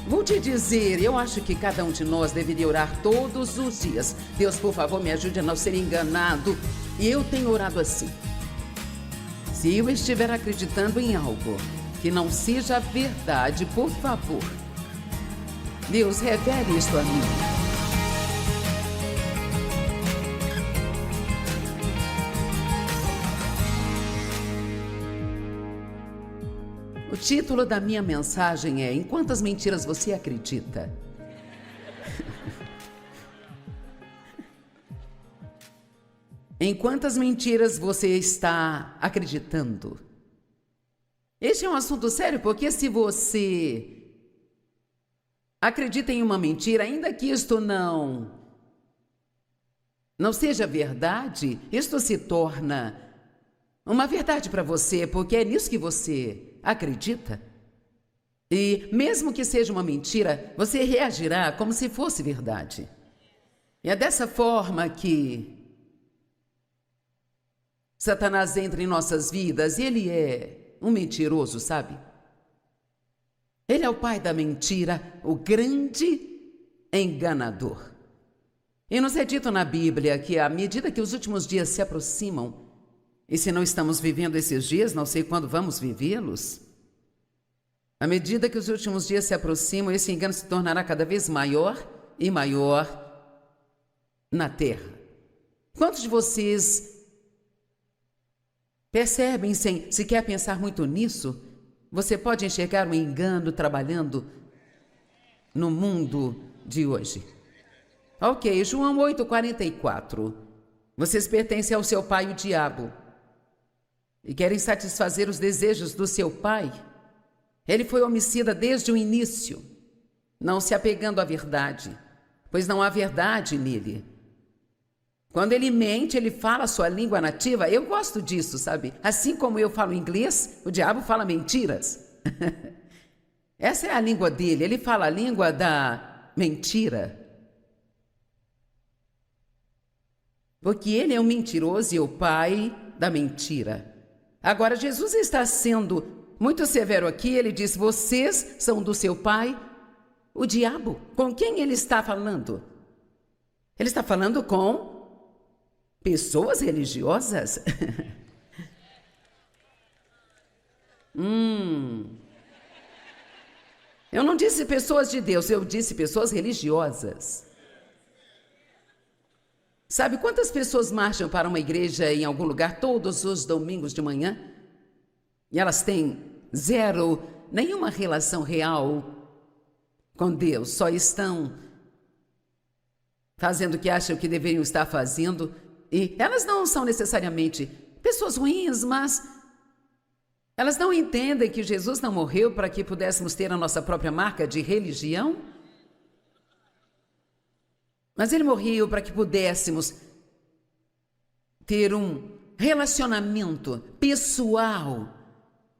Vou te dizer, eu acho que cada um de nós deveria orar todos os dias. Deus, por favor, me ajude a não ser enganado. E eu tenho orado assim. Se eu estiver acreditando em algo que não seja verdade, por favor, Deus, revele isso a mim. O título da minha mensagem é: em quantas mentiras você acredita? Em quantas mentiras você está acreditando? Este é um assunto sério, porque se você acredita em uma mentira, ainda que isto não seja verdade, isto se torna uma verdade para você, porque é nisso que você acredita. E mesmo que seja uma mentira, você reagirá como se fosse verdade. E é dessa forma que Satanás entra em nossas vidas, e ele é um mentiroso, sabe? Ele é o pai da mentira, o grande enganador. E nos é dito na Bíblia que à medida que os últimos dias se aproximam, e se não estamos vivendo esses dias, não sei quando vamos vivê-los, à medida que os últimos dias se aproximam, esse engano se tornará cada vez maior e maior na terra. Quantos de vocês percebem, sem sequer pensar muito nisso, você pode enxergar um engano trabalhando no mundo de hoje? Ok, João 8,44. Vocês pertencem ao seu pai, o diabo, e querem satisfazer os desejos do seu pai. Ele foi homicida desde o início, não se apegando à verdade, pois não há verdade nele. Quando ele mente, ele fala a sua língua nativa. Eu gosto disso, sabe? Assim como eu falo inglês, o diabo fala mentiras. Essa é a língua dele, ele fala a língua da mentira. Porque ele é um mentiroso e o pai da mentira. Agora, Jesus está sendo muito severo aqui. Ele diz: vocês são do seu pai, o diabo. Com quem ele está falando? Ele está falando com pessoas religiosas? Eu não disse pessoas de Deus, eu disse pessoas religiosas. Sabe quantas pessoas marcham para uma igreja em algum lugar todos os domingos de manhã? E elas têm nenhuma relação real com Deus, só estão fazendo o que acham que deveriam estar fazendo. E elas não são necessariamente pessoas ruins, mas elas não entendem que Jesus não morreu para que pudéssemos ter a nossa própria marca de religião. Mas ele morreu para que pudéssemos ter um relacionamento pessoal,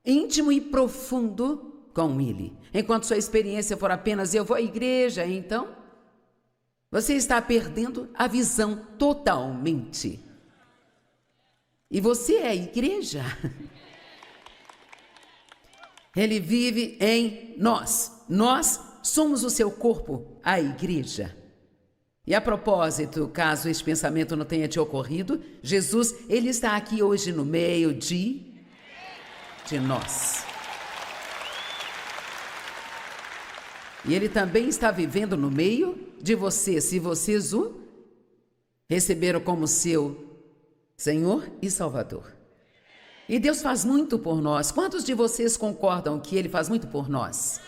íntimo e profundo com ele. Enquanto sua experiência for apenas eu vou à igreja, então você está perdendo a visão totalmente. E você é a igreja. Ele vive em nós. Nós somos o seu corpo, a igreja. E a propósito, caso esse pensamento não tenha te ocorrido, Jesus, ele está aqui hoje no meio de nós. E ele também está vivendo no meio de você, se vocês o receberam como seu Senhor e Salvador. E Deus faz muito por nós. Quantos de vocês concordam que ele faz muito por nós?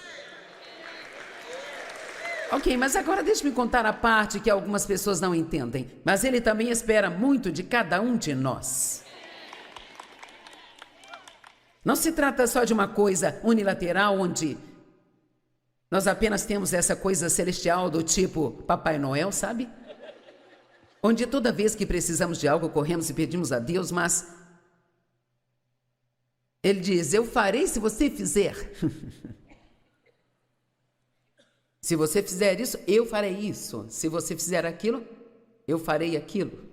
Ok, mas agora deixe-me contar a parte que algumas pessoas não entendem. Mas ele também espera muito de cada um de nós. Não se trata só de uma coisa unilateral, onde nós apenas temos essa coisa celestial do tipo Papai Noel, sabe? Onde toda vez que precisamos de algo, corremos e pedimos a Deus, mas ele diz: eu farei se você fizer. Se você fizer isso, eu farei isso. Se você fizer aquilo, eu farei aquilo.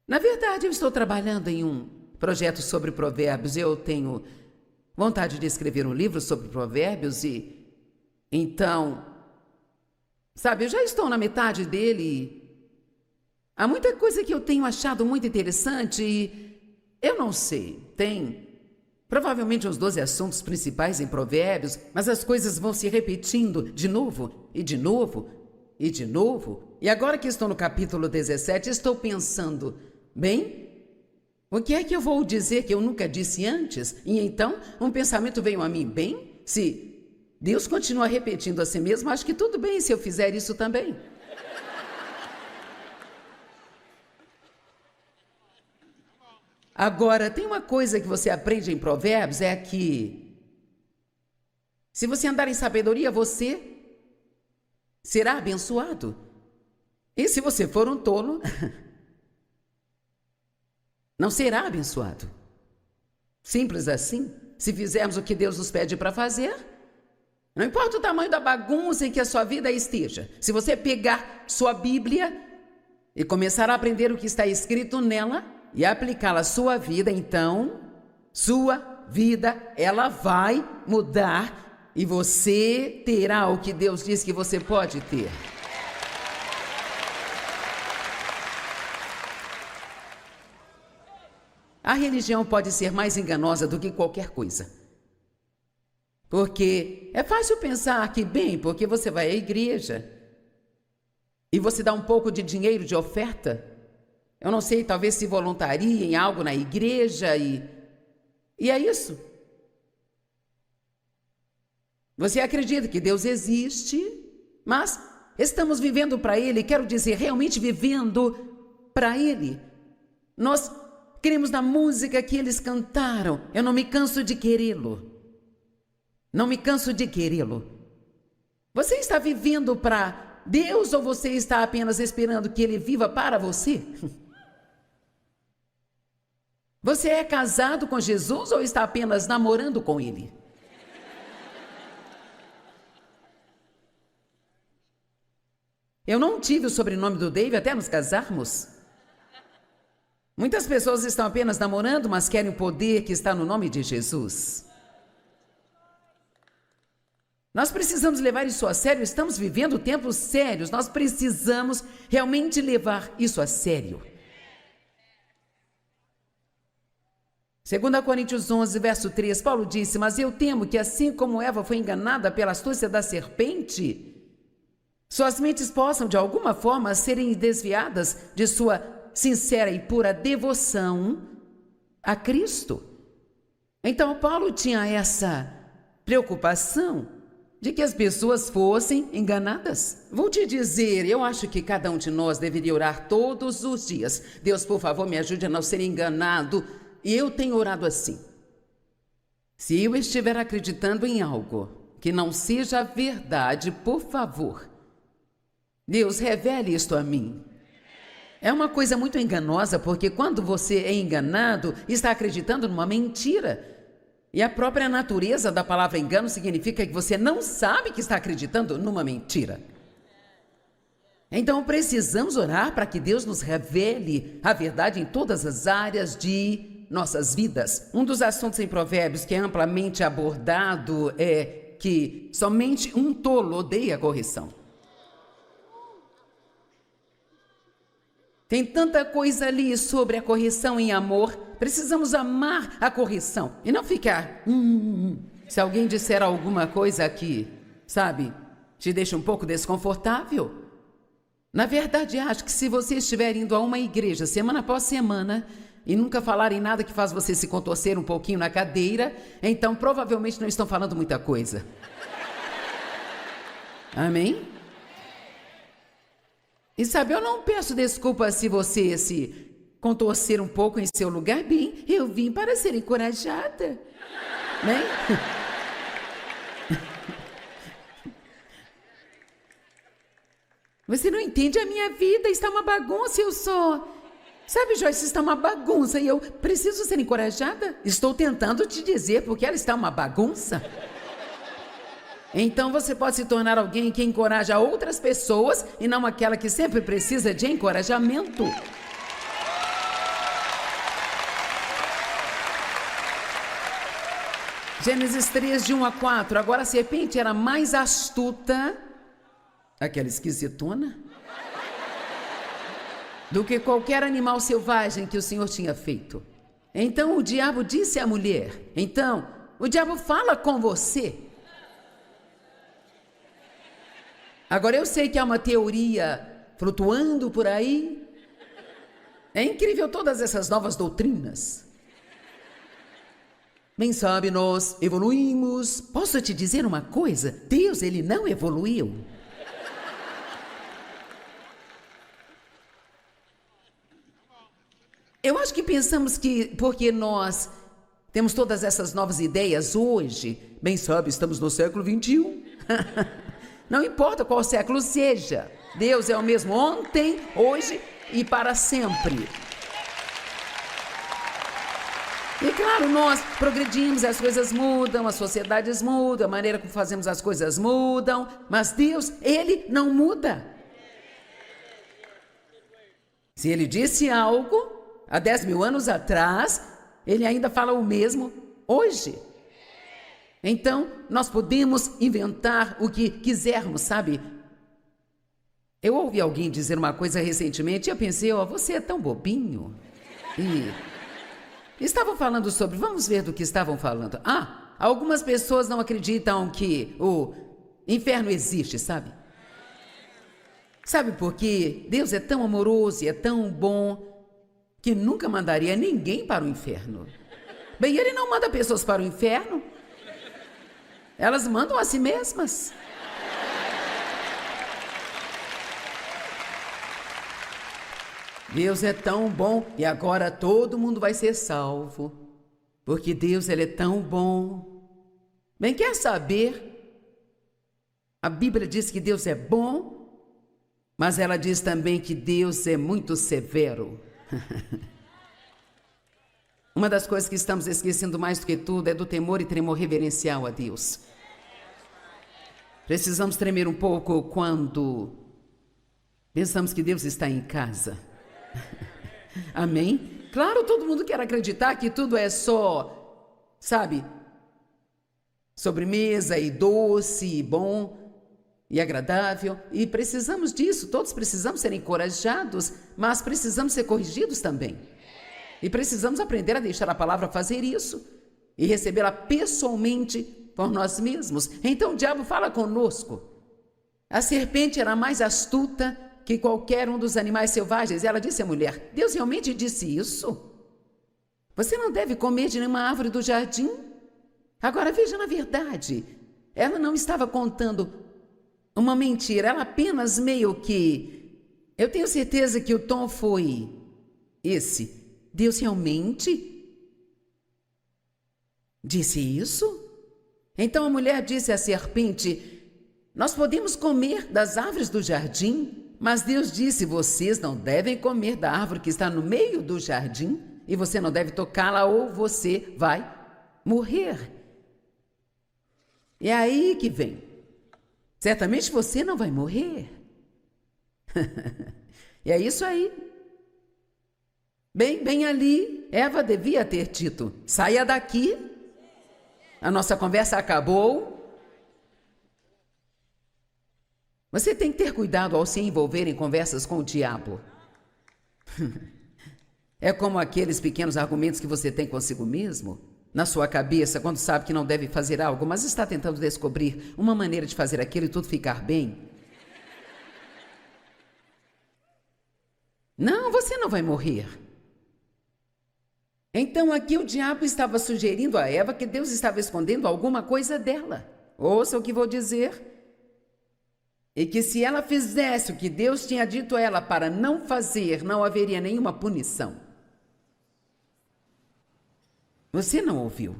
Na verdade, eu estou trabalhando em um projeto sobre provérbios. Eu tenho vontade de escrever um livro sobre provérbios e Então, sabe, eu já estou na metade dele. Há muita coisa que eu tenho achado muito interessante e eu não sei, tem provavelmente uns 12 assuntos principais em Provérbios, mas as coisas vão se repetindo de novo e de novo e de novo. E agora que estou no capítulo 17, estou pensando, bem, o que é que eu vou dizer que eu nunca disse antes? E então um pensamento veio a mim, bem, se Deus continua repetindo a si mesmo, acho que tudo bem se eu fizer isso também. Agora, tem uma coisa que você aprende em Provérbios, é que se você andar em sabedoria, você será abençoado. E se você for um tolo, não será abençoado. Simples assim. Se fizermos o que Deus nos pede para fazer, não importa o tamanho da bagunça em que a sua vida esteja, se você pegar sua Bíblia e começar a aprender o que está escrito nela e aplicá-la à sua vida, então sua vida, ela vai mudar e você terá o que Deus diz que você pode ter. A religião pode ser mais enganosa do que qualquer coisa. Porque é fácil pensar que, bem, porque você vai à igreja e você dá um pouco de dinheiro de oferta, eu não sei, talvez se voluntarie em algo na igreja e é isso. Você acredita que Deus existe, mas estamos vivendo para Ele, quero dizer, realmente vivendo para Ele. Nós cremos na música que eles cantaram, eu não me canso de querê-lo. Não me canso de querê-lo. Você está vivendo para Deus ou você está apenas esperando que Ele viva para você? Você é casado com Jesus ou está apenas namorando com Ele? Eu não tive o sobrenome do Dave até nos casarmos. Muitas pessoas estão apenas namorando, mas querem o poder que está no nome de Jesus. Nós precisamos levar isso a sério, estamos vivendo tempos sérios, nós precisamos realmente levar isso a sério. 2 Coríntios 11, verso 3, Paulo disse, mas eu temo que assim como Eva foi enganada pela astúcia da serpente, suas mentes possam de alguma forma serem desviadas de sua sincera e pura devoção a Cristo. Então Paulo tinha essa preocupação de que as pessoas fossem enganadas. Vou te dizer, eu acho que cada um de nós deveria orar todos os dias. Deus, por favor, me ajude a não ser enganado. E eu tenho orado assim. Se eu estiver acreditando em algo que não seja verdade, por favor, Deus, revele isto a mim. É uma coisa muito enganosa, porque quando você é enganado, está acreditando numa mentira. E a própria natureza da palavra engano significa que você não sabe que está acreditando numa mentira. Então precisamos orar para que Deus nos revele a verdade em todas as áreas de nossas vidas. Um dos assuntos em Provérbios que é amplamente abordado é que somente um tolo odeia a correção. Tem tanta coisa ali sobre a correção em amor. Precisamos amar a correção e não ficar... Se alguém disser alguma coisa aqui, sabe, te deixa um pouco desconfortável. Na verdade, acho que se você estiver indo a uma igreja semana após semana e nunca falarem nada que faz você se contorcer um pouquinho na cadeira, então provavelmente não estão falando muita coisa. Amém? E sabe, eu não peço desculpa se você se contorcer um pouco em seu lugar. Bem, eu vim para ser encorajada, né? Você não entende, a minha vida está uma bagunça, eu sou... Sabe, Joyce, está uma bagunça e eu preciso ser encorajada? Estou tentando te dizer porque ela está uma bagunça. Então você pode se tornar alguém que encoraja outras pessoas e não aquela que sempre precisa de encorajamento. Gênesis 3, de 1 a 4. Agora a serpente era mais astuta, aquela esquisitona, do que qualquer animal selvagem que o Senhor tinha feito. Então o diabo disse à mulher, então o diabo fala com você. Agora eu sei que há uma teoria flutuando por aí. É incrível todas essas novas doutrinas. Bem sabe, nós evoluímos. Posso te dizer uma coisa? Deus, ele não evoluiu. Eu acho que pensamos que porque nós temos todas essas novas ideias hoje, bem sabe, estamos no século 21. Não importa qual século seja, Deus é o mesmo ontem, hoje e para sempre. E claro, nós progredimos, as coisas mudam, as sociedades mudam, a maneira como fazemos as coisas mudam, mas Deus, ele não muda. Se ele disse algo há 10 mil anos atrás, ele ainda fala o mesmo hoje. Então, nós podemos inventar o que quisermos, sabe? Eu ouvi alguém dizer uma coisa recentemente e eu pensei, você é tão bobinho. E estavam falando sobre, vamos ver do que estavam falando. Algumas pessoas não acreditam que o inferno existe, sabe? Sabe por quê? Deus é tão amoroso e é tão bom que nunca mandaria ninguém para o inferno. Bem, ele não manda pessoas para o inferno. Elas mandam a si mesmas. Deus é tão bom e agora todo mundo vai ser salvo. Porque Deus, ele é tão bom. Bem, quer saber? A Bíblia diz que Deus é bom, mas ela diz também que Deus é muito severo. Uma das coisas que estamos esquecendo mais do que tudo é do temor e tremor reverencial a Deus. Precisamos tremer um pouco quando pensamos que Deus está em casa. Amém? Claro, todo mundo quer acreditar que tudo é só, sabe, sobremesa e doce e bom e agradável. E precisamos disso, todos precisamos ser encorajados, mas precisamos ser corrigidos também. E precisamos aprender a deixar a palavra fazer isso e recebê-la pessoalmente por nós mesmos. Então o diabo fala conosco. A serpente era mais astuta que qualquer um dos animais selvagens. Ela disse à mulher, Deus realmente disse isso? Você não deve comer de nenhuma árvore do jardim? Agora veja na verdade, ela não estava contando uma mentira, ela apenas meio que... Eu tenho certeza que o tom foi esse. Deus realmente disse isso? Então a mulher disse à serpente, nós podemos comer das árvores do jardim, mas Deus disse, vocês não devem comer da árvore que está no meio do jardim e você não deve tocá-la ou você vai morrer. E é aí que vem. Certamente você não vai morrer. E é isso aí. Bem ali, Eva devia ter dito, saia daqui, a nossa conversa acabou. Você tem que ter cuidado ao se envolver em conversas com o diabo. É como aqueles pequenos argumentos que você tem consigo mesmo, na sua cabeça, quando sabe que não deve fazer algo, mas está tentando descobrir uma maneira de fazer aquilo e tudo ficar bem. Não, você não vai morrer. Então aqui o diabo estava sugerindo a Eva que Deus estava escondendo alguma coisa dela. Ouça o que vou dizer. E que se ela fizesse o que Deus tinha dito a ela para não fazer, não haveria nenhuma punição. Você não ouviu?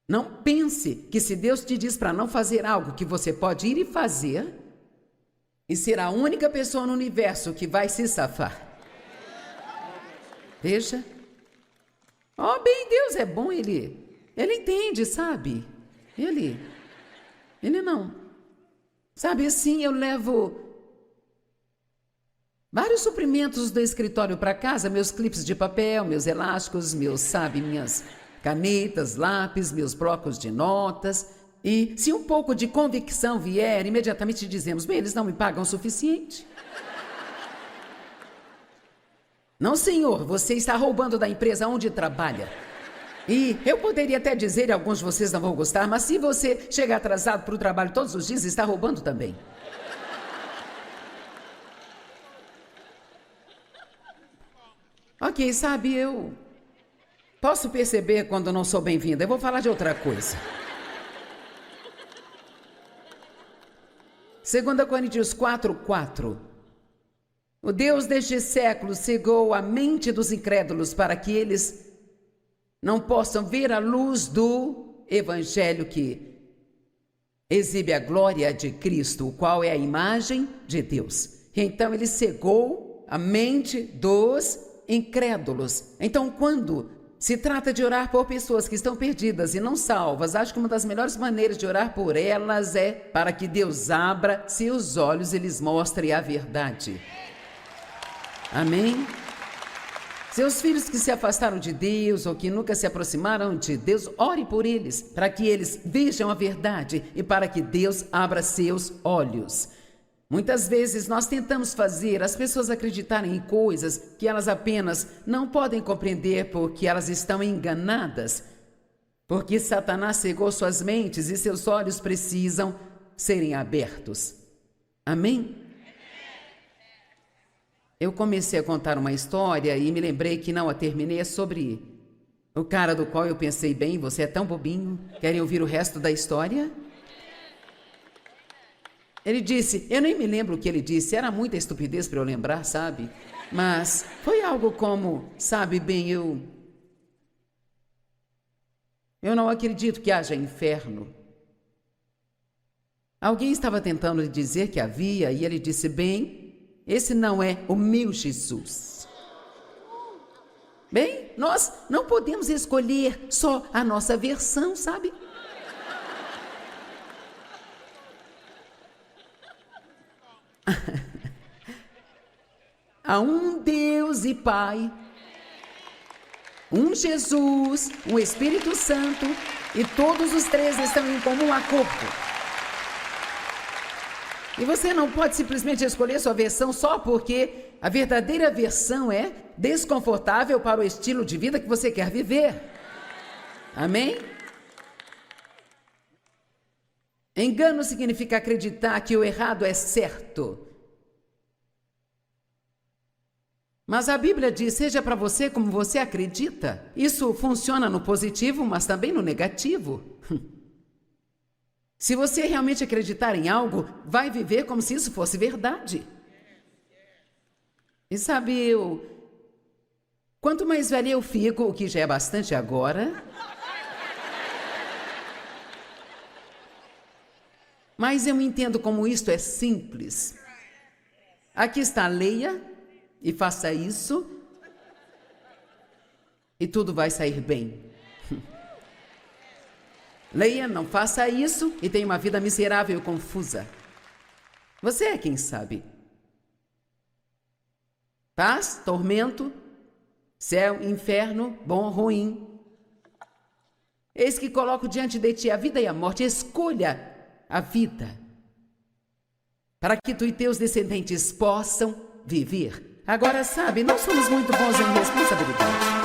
Não pense que se Deus te diz para não fazer algo que você pode ir e fazer e ser a única pessoa no universo que vai se safar. Veja. Bem, Deus é bom, Ele entende, sabe? Ele não. Sabe assim, eu levo Vários suprimentos do escritório para casa, meus clipes de papel, meus elásticos, minhas canetas, lápis, meus blocos de notas. E se um pouco de convicção vier, imediatamente dizemos, bem, eles não me pagam o suficiente. Não, senhor, você está roubando da empresa onde trabalha. E eu poderia até dizer, e alguns de vocês não vão gostar, mas se você chegar atrasado para o trabalho todos os dias, está roubando também. Ok, sabe, eu posso perceber quando não sou bem-vinda. Eu vou falar de outra coisa. 2 Coríntios 4:4. O Deus deste século cegou a mente dos incrédulos para que eles não possam ver a luz do Evangelho que exibe a glória de Cristo, o qual é a imagem de Deus. Então ele cegou a mente dos incrédulos. Então, quando se trata de orar por pessoas que estão perdidas e não salvas, acho que uma das melhores maneiras de orar por elas é para que Deus abra seus olhos e lhes mostre a verdade. Amém? Seus filhos que se afastaram de Deus ou que nunca se aproximaram de Deus, ore por eles, para que eles vejam a verdade e para que Deus abra seus olhos. Muitas vezes nós tentamos fazer as pessoas acreditarem em coisas que elas apenas não podem compreender porque elas estão enganadas. Porque Satanás cegou suas mentes e seus olhos precisam serem abertos. Amém? Eu comecei a contar uma história e me lembrei que não a terminei, é sobre o cara do qual eu pensei, bem, você é tão bobinho, querem ouvir o resto da história? Ele disse, eu nem me lembro o que ele disse, era muita estupidez para eu lembrar, sabe? Mas foi algo como, sabe, bem, eu não acredito que haja inferno. Alguém estava tentando lhe dizer que havia e ele disse, bem, esse não é o meu Jesus. Bem, nós não podemos escolher só a nossa versão, sabe? Há um Deus e Pai, um Jesus, um Espírito Santo, e todos os três estão em comum acordo. E você não pode simplesmente escolher sua versão só porque a verdadeira versão é desconfortável para o estilo de vida que você quer viver. Amém? Engano significa acreditar que o errado é certo. Mas a Bíblia diz, seja para você como você acredita. Isso funciona no positivo, mas também no negativo. Se você realmente acreditar em algo, vai viver como se isso fosse verdade. E sabe, quanto mais velha eu fico, o que já é bastante agora, mas eu entendo como isto é simples. Aqui está, leia e faça isso, e tudo vai sair bem. Leia, não faça isso e tenha uma vida miserável e confusa. Você é quem sabe. Paz, tormento, céu, inferno, bom, ruim. Eis que coloco diante de ti a vida e a morte. Escolha a vida, para que tu e teus descendentes possam viver. Agora, sabe, nós somos muito bons em responsabilidade.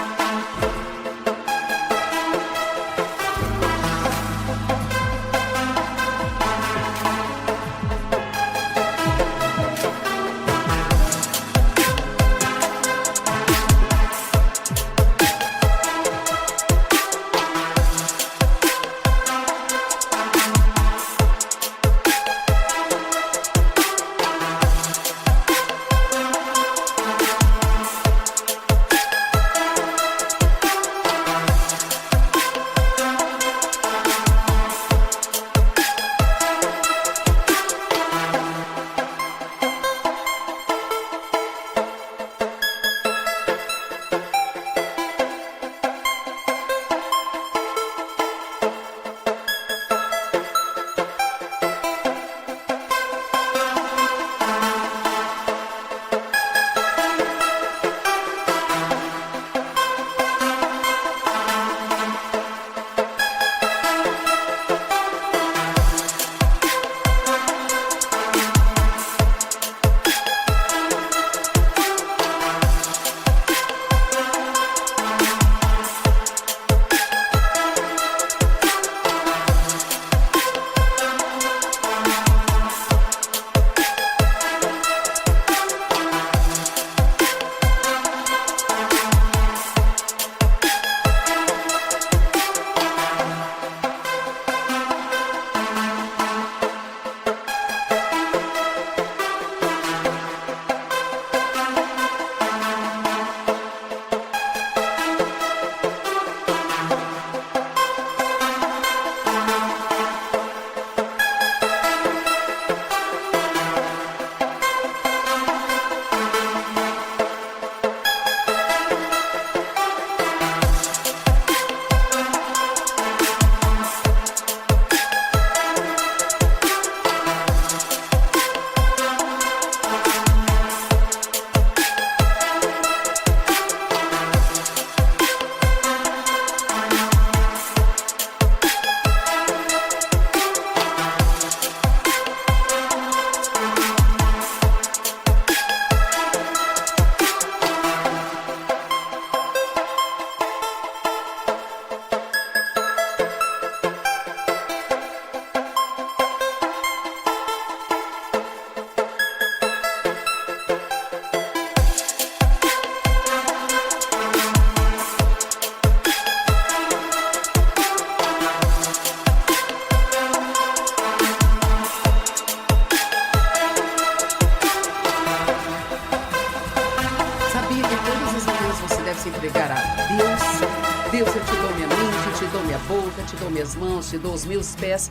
se entregar a Deus. Deus, eu te dou minha mente, te dou minha boca, te dou minhas mãos, te dou os meus pés.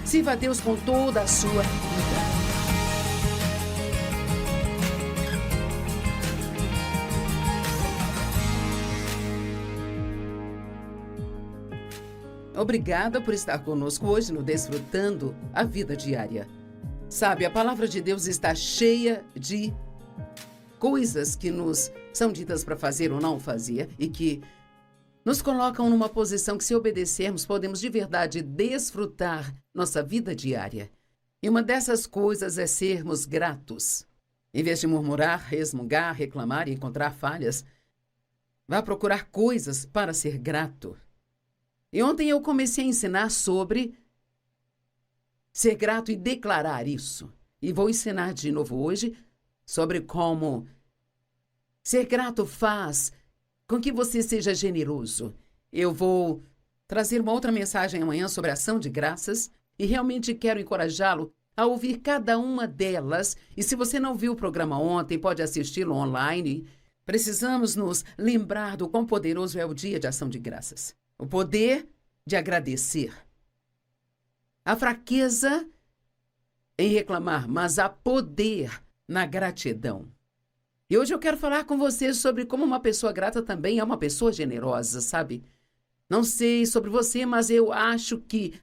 Sirva a Deus com toda a sua vida. Obrigada por estar conosco hoje no Desfrutando a Vida Diária. Sabe, a palavra de Deus está cheia de coisas que nos são ditas para fazer ou não fazer e que nos colocam numa posição que, se obedecermos, podemos de verdade desfrutar nossa vida diária. E uma dessas coisas é sermos gratos. Em vez de murmurar, resmungar, reclamar e encontrar falhas, vá procurar coisas para ser grato. E ontem eu comecei a ensinar sobre ser grato e declarar isso. E vou ensinar de novo hoje sobre como ser grato faz com que você seja generoso. Eu vou trazer uma outra mensagem amanhã sobre ação de graças e realmente quero encorajá-lo a ouvir cada uma delas. E se você não viu o programa ontem, pode assisti-lo online. Precisamos nos lembrar do quão poderoso é o dia de ação de graças. O poder de agradecer. A fraqueza em reclamar, mas há poder na gratidão. E hoje eu quero falar com você sobre como uma pessoa grata também é uma pessoa generosa, sabe? Não sei sobre você, mas eu acho que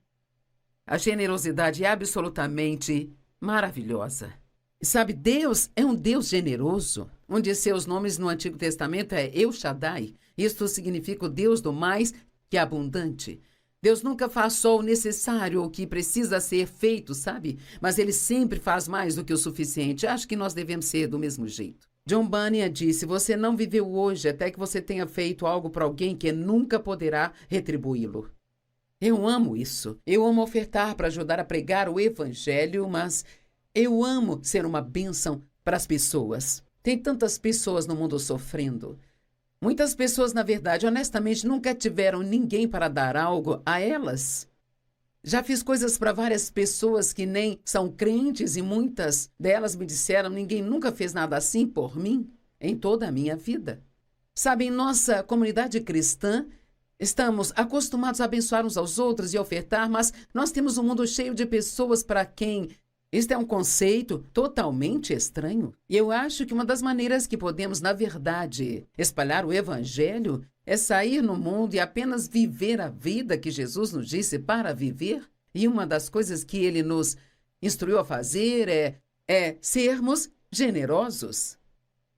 a generosidade é absolutamente maravilhosa. E sabe, Deus é um Deus generoso. Um de seus nomes no Antigo Testamento é El Shaddai. Isto significa o Deus do mais que é abundante. Deus nunca faz só o necessário, o que precisa ser feito, sabe? Mas Ele sempre faz mais do que o suficiente. Acho que nós devemos ser do mesmo jeito. John Bunyan disse: você não viveu hoje até que você tenha feito algo para alguém que nunca poderá retribuí-lo. Eu amo isso. Eu amo ofertar para ajudar a pregar o Evangelho, mas eu amo ser uma bênção para as pessoas. Tem tantas pessoas no mundo sofrendo. Muitas pessoas, na verdade, honestamente, nunca tiveram ninguém para dar algo a elas. Já fiz coisas para várias pessoas que nem são crentes e muitas delas me disseram: ninguém nunca fez nada assim por mim em toda a minha vida. Sabe, em nossa comunidade cristã, estamos acostumados a abençoar uns aos outros e ofertar, mas nós temos um mundo cheio de pessoas para quem este é um conceito totalmente estranho. E eu acho que uma das maneiras que podemos, na verdade, espalhar o Evangelho é sair no mundo e apenas viver a vida que Jesus nos disse para viver. E uma das coisas que Ele nos instruiu a fazer é sermos generosos.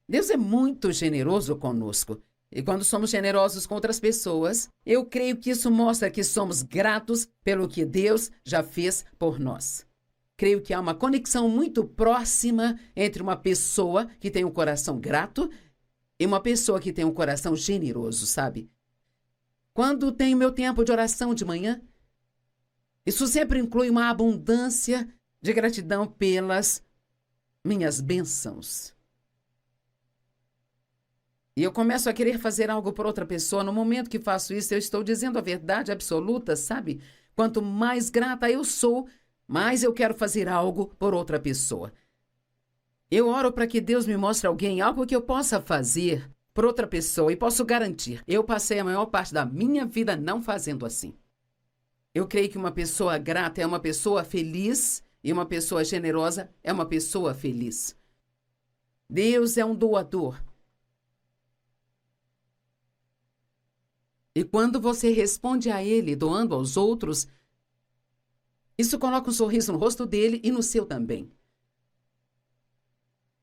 Deus é muito generoso conosco. E quando somos generosos com outras pessoas, eu creio que isso mostra que somos gratos pelo que Deus já fez por nós. Creio que há uma conexão muito próxima entre uma pessoa que tem um coração grato e uma pessoa que tem um coração generoso, sabe? Quando tenho meu tempo de oração de manhã, isso sempre inclui uma abundância de gratidão pelas minhas bênçãos. E eu começo a querer fazer algo por outra pessoa. No momento que faço isso, eu estou dizendo a verdade absoluta, sabe? Quanto mais grata eu sou, mais eu quero fazer algo por outra pessoa. Eu oro para que Deus me mostre alguém, algo que eu possa fazer por outra pessoa, e posso garantir, eu passei a maior parte da minha vida não fazendo assim. Eu creio que uma pessoa grata é uma pessoa feliz e uma pessoa generosa é uma pessoa feliz. Deus é um doador. E quando você responde a Ele doando aos outros, isso coloca um sorriso no rosto dele e no seu também.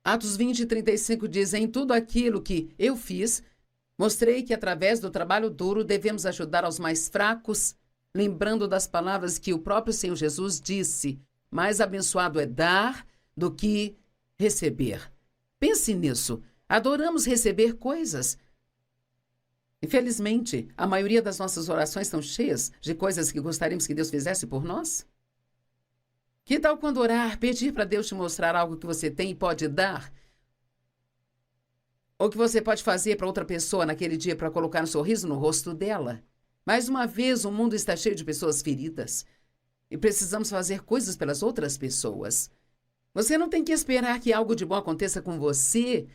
Atos 20:35 diz: em tudo aquilo que eu fiz, mostrei que através do trabalho duro devemos ajudar aos mais fracos, lembrando das palavras que o próprio Senhor Jesus disse: mais abençoado é dar do que receber. Pense nisso. Adoramos receber coisas. Infelizmente, a maioria das nossas orações estão cheias de coisas que gostaríamos que Deus fizesse por nós. Que tal quando orar, pedir para Deus te mostrar algo que você tem e pode dar? Ou que você pode fazer para outra pessoa naquele dia para colocar um sorriso no rosto dela? Mais uma vez, o mundo está cheio de pessoas feridas e precisamos fazer coisas pelas outras pessoas. Você não tem que esperar que algo de bom aconteça com você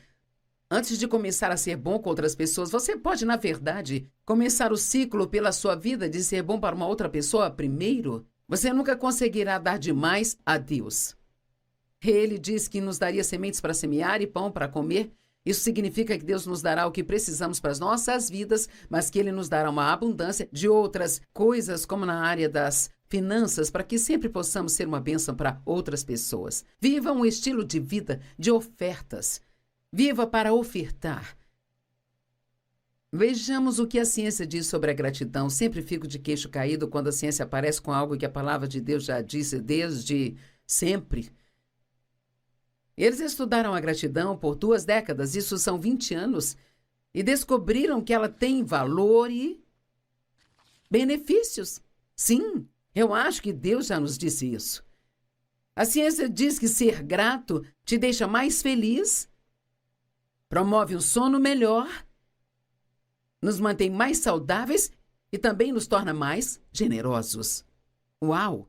Antes de começar a ser bom com outras pessoas, você pode, na verdade, começar o ciclo pela sua vida de ser bom para uma outra pessoa primeiro. Você nunca conseguirá dar demais a Deus. Ele diz que nos daria sementes para semear e pão para comer. Isso significa que Deus nos dará o que precisamos para as nossas vidas, mas que Ele nos dará uma abundância de outras coisas, como na área das finanças, para que sempre possamos ser uma bênção para outras pessoas. Viva um estilo de vida de ofertas. Viva para ofertar. Vejamos o que a ciência diz sobre a gratidão. Sempre fico de queixo caído quando a ciência aparece com algo que a palavra de Deus já disse desde sempre. Eles estudaram a gratidão por 2 décadas, isso são 20 anos, e descobriram que ela tem valor e benefícios. Sim, eu acho que Deus já nos disse isso. A ciência diz que ser grato te deixa mais feliz, promove um sono melhor, nos mantém mais saudáveis e também nos torna mais generosos. Uau!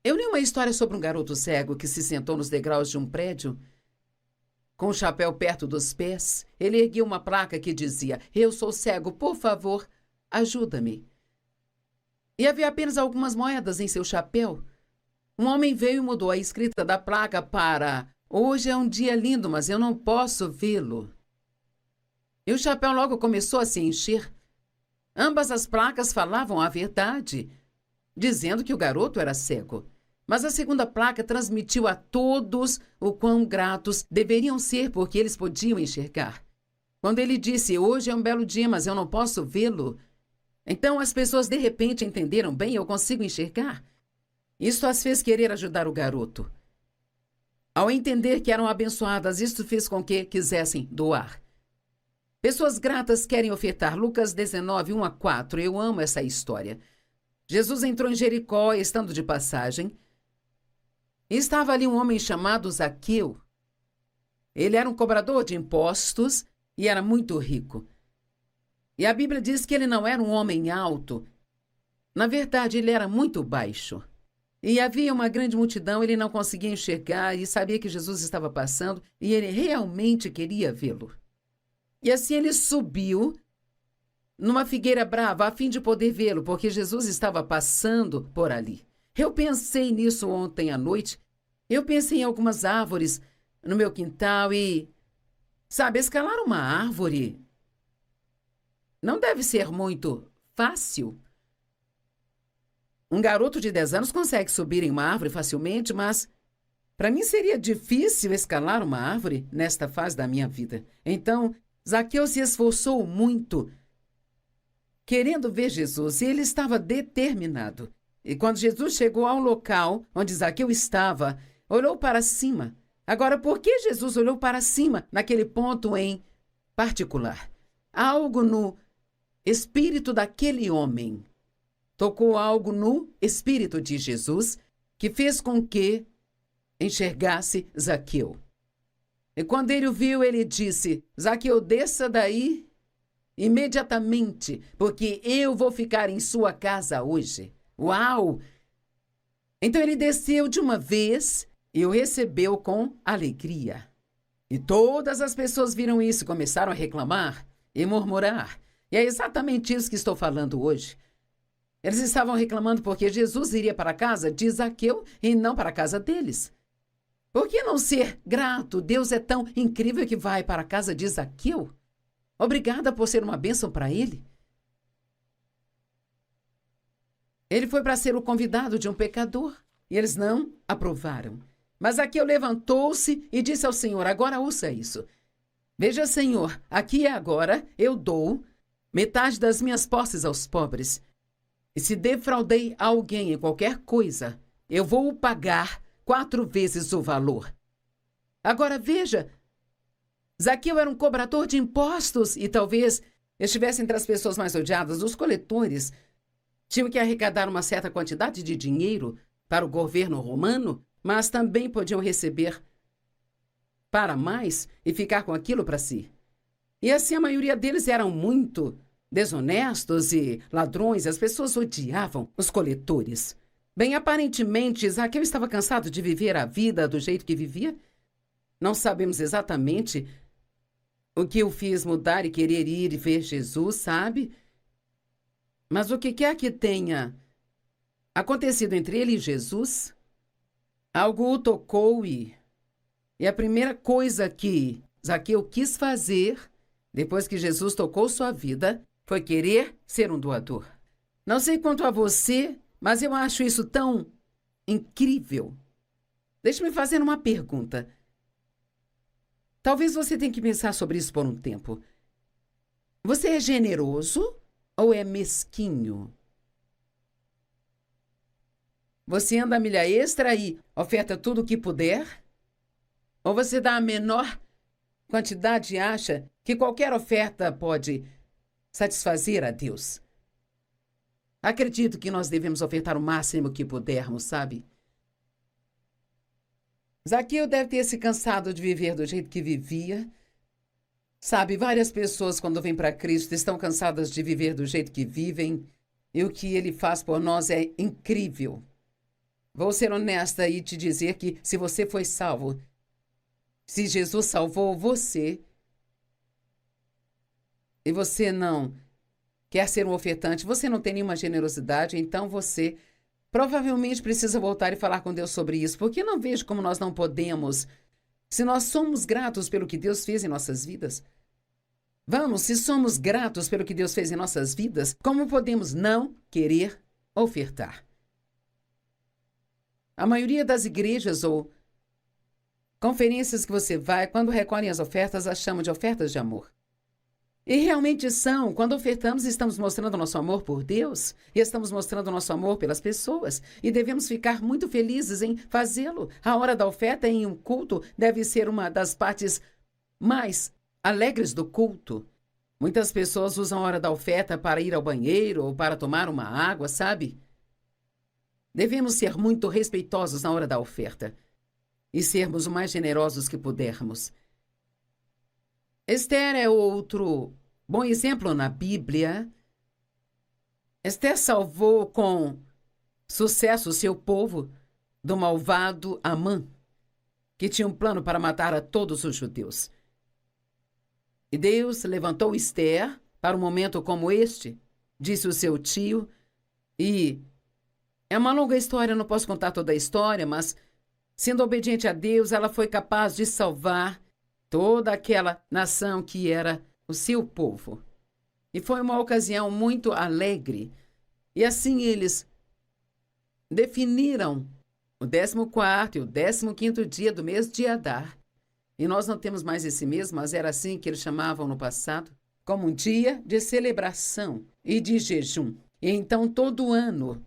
Eu li uma história sobre um garoto cego que se sentou nos degraus de um prédio, com o chapéu perto dos pés. Ele ergueu uma placa que dizia: "Eu sou cego, por favor, ajuda-me." E havia apenas algumas moedas em seu chapéu. Um homem veio e mudou a escrita da placa para: "Hoje é um dia lindo, mas eu não posso vê-lo." E o chapéu logo começou a se encher. Ambas as placas falavam a verdade, dizendo que o garoto era cego. Mas a segunda placa transmitiu a todos o quão gratos deveriam ser porque eles podiam enxergar. Quando ele disse: "Hoje é um belo dia, mas eu não posso vê-lo", então as pessoas de repente entenderam: "Bem, eu consigo enxergar." Isso as fez querer ajudar o garoto. Ao entender que eram abençoadas, isso fez com que quisessem doar. Pessoas gratas querem ofertar. Lucas 19, 1-4. Eu amo essa história. Jesus entrou em Jericó, estando de passagem. E estava ali um homem chamado Zaqueu. Ele era um cobrador de impostos e era muito rico. E a Bíblia diz que ele não era um homem alto. Na verdade, ele era muito baixo. E havia uma grande multidão, ele não conseguia enxergar e sabia que Jesus estava passando e ele realmente queria vê-lo. E assim ele subiu numa figueira brava a fim de poder vê-lo, porque Jesus estava passando por ali. Eu pensei nisso ontem à noite. Eu pensei em algumas árvores no meu quintal e, sabe, escalar uma árvore não deve ser muito fácil. Um garoto de 10 anos consegue subir em uma árvore facilmente, mas para mim seria difícil escalar uma árvore nesta fase da minha vida. Então, Zaqueu se esforçou muito, querendo ver Jesus, e ele estava determinado. E quando Jesus chegou ao local onde Zaqueu estava, olhou para cima. Agora, por que Jesus olhou para cima naquele ponto em particular? Algo no espírito daquele homem tocou algo no espírito de Jesus que fez com que enxergasse Zaqueu. E quando ele o viu, ele disse: "Zaqueu, desça daí imediatamente, porque eu vou ficar em sua casa hoje." Uau! Então ele desceu de uma vez e o recebeu com alegria. E todas as pessoas viram isso e começaram a reclamar e murmurar. E é exatamente isso que estou falando hoje. Eles estavam reclamando porque Jesus iria para a casa de Zaqueu e não para a casa deles. Por que não ser grato? Deus é tão incrível que vai para a casa de Zaqueu. Obrigada por ser uma bênção para ele. Ele foi para ser o convidado de um pecador e eles não aprovaram. Mas Zaqueu levantou-se e disse ao Senhor: "Agora ouça isso. Veja, Senhor, aqui e agora eu dou metade das minhas posses aos pobres. E se defraudei alguém em qualquer coisa, eu vou pagar 4 vezes o valor." Agora veja, Zaqueu era um cobrador de impostos e talvez estivesse entre as pessoas mais odiadas. Os coletores tinham que arrecadar uma certa quantidade de dinheiro para o governo romano, mas também podiam receber para mais e ficar com aquilo para si. E assim a maioria deles eram muito desonestos e ladrões. As pessoas odiavam os coletores. Bem, aparentemente, Zaqueu estava cansado de viver a vida do jeito que vivia. Não sabemos exatamente, o que o fez mudar e querer ir e ver Jesus, sabe? Mas o que quer que tenha acontecido entre ele e Jesus, algo o tocou e a primeira coisa que Zaqueu quis fazer, depois que Jesus tocou sua vida, foi querer ser um doador. Não sei quanto a você, mas eu acho isso tão incrível. Deixe-me fazer uma pergunta. Talvez você tenha que pensar sobre isso por um tempo. Você é generoso ou é mesquinho? Você anda a milha extra e oferta tudo o que puder? Ou você dá a menor quantidade e acha que qualquer oferta pode satisfazer a Deus? Acredito que nós devemos ofertar o máximo que pudermos, sabe? Zaqueu deve ter se cansado de viver do jeito que vivia. Sabe, várias pessoas, quando vêm para Cristo, estão cansadas de viver do jeito que vivem. E o que ele faz por nós é incrível. Vou ser honesta e te dizer que, se você foi salvo, se Jesus salvou você, e você não quer ser um ofertante, você não tem nenhuma generosidade, então você provavelmente precisa voltar e falar com Deus sobre isso, porque eu não vejo como nós não podemos, se nós somos gratos pelo que Deus fez em nossas vidas. Vamos, se somos gratos pelo que Deus fez em nossas vidas, como podemos não querer ofertar? A maioria das igrejas ou conferências que você vai, quando recolhem as ofertas, as chamam de ofertas de amor. E realmente são. Quando ofertamos, estamos mostrando nosso amor por Deus e estamos mostrando nosso amor pelas pessoas. E devemos ficar muito felizes em fazê-lo. A hora da oferta em um culto deve ser uma das partes mais alegres do culto. Muitas pessoas usam a hora da oferta para ir ao banheiro ou para tomar uma água, sabe? Devemos ser muito respeitosos na hora da oferta e sermos o mais generosos que pudermos. Esther é outro bom exemplo na Bíblia. Esther salvou com sucesso o seu povo do malvado Amã, que tinha um plano para matar a todos os judeus. E Deus levantou Esther para um momento como este, disse o seu tio, e é uma longa história, não posso contar toda a história, mas, sendo obediente a Deus, ela foi capaz de salvar toda aquela nação que era o seu povo. E foi uma ocasião muito alegre. E assim eles definiram o 14º e o 15º dia do mês de Adar. E nós não temos mais esse mês, mas era assim que eles chamavam no passado, como um dia de celebração e de jejum. E então todo ano,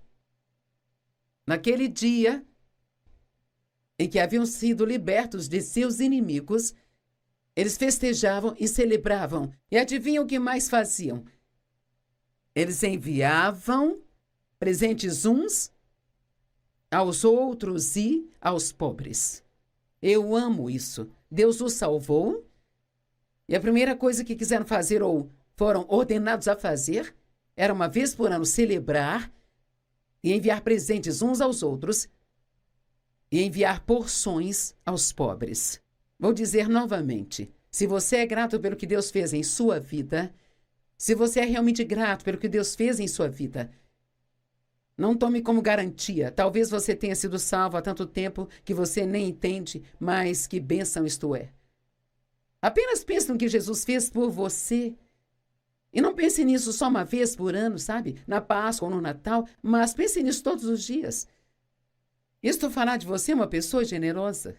naquele dia em que haviam sido libertos de seus inimigos, eles festejavam e celebravam. E adivinham o que mais faziam? Eles enviavam presentes uns aos outros e aos pobres. Eu amo isso. Deus os salvou. E a primeira coisa que quiseram fazer ou foram ordenados a fazer era uma vez por ano celebrar e enviar presentes uns aos outros e enviar porções aos pobres. Vou dizer novamente, se você é grato pelo que Deus fez em sua vida, se você é realmente grato pelo que Deus fez em sua vida, não tome como garantia. Talvez você tenha sido salvo há tanto tempo que você nem entende, mas que bênção isto é. Apenas pense no que Jesus fez por você. E não pense nisso só uma vez por ano, sabe? Na Páscoa ou no Natal, mas pense nisso todos os dias. Isto fará de você uma pessoa generosa.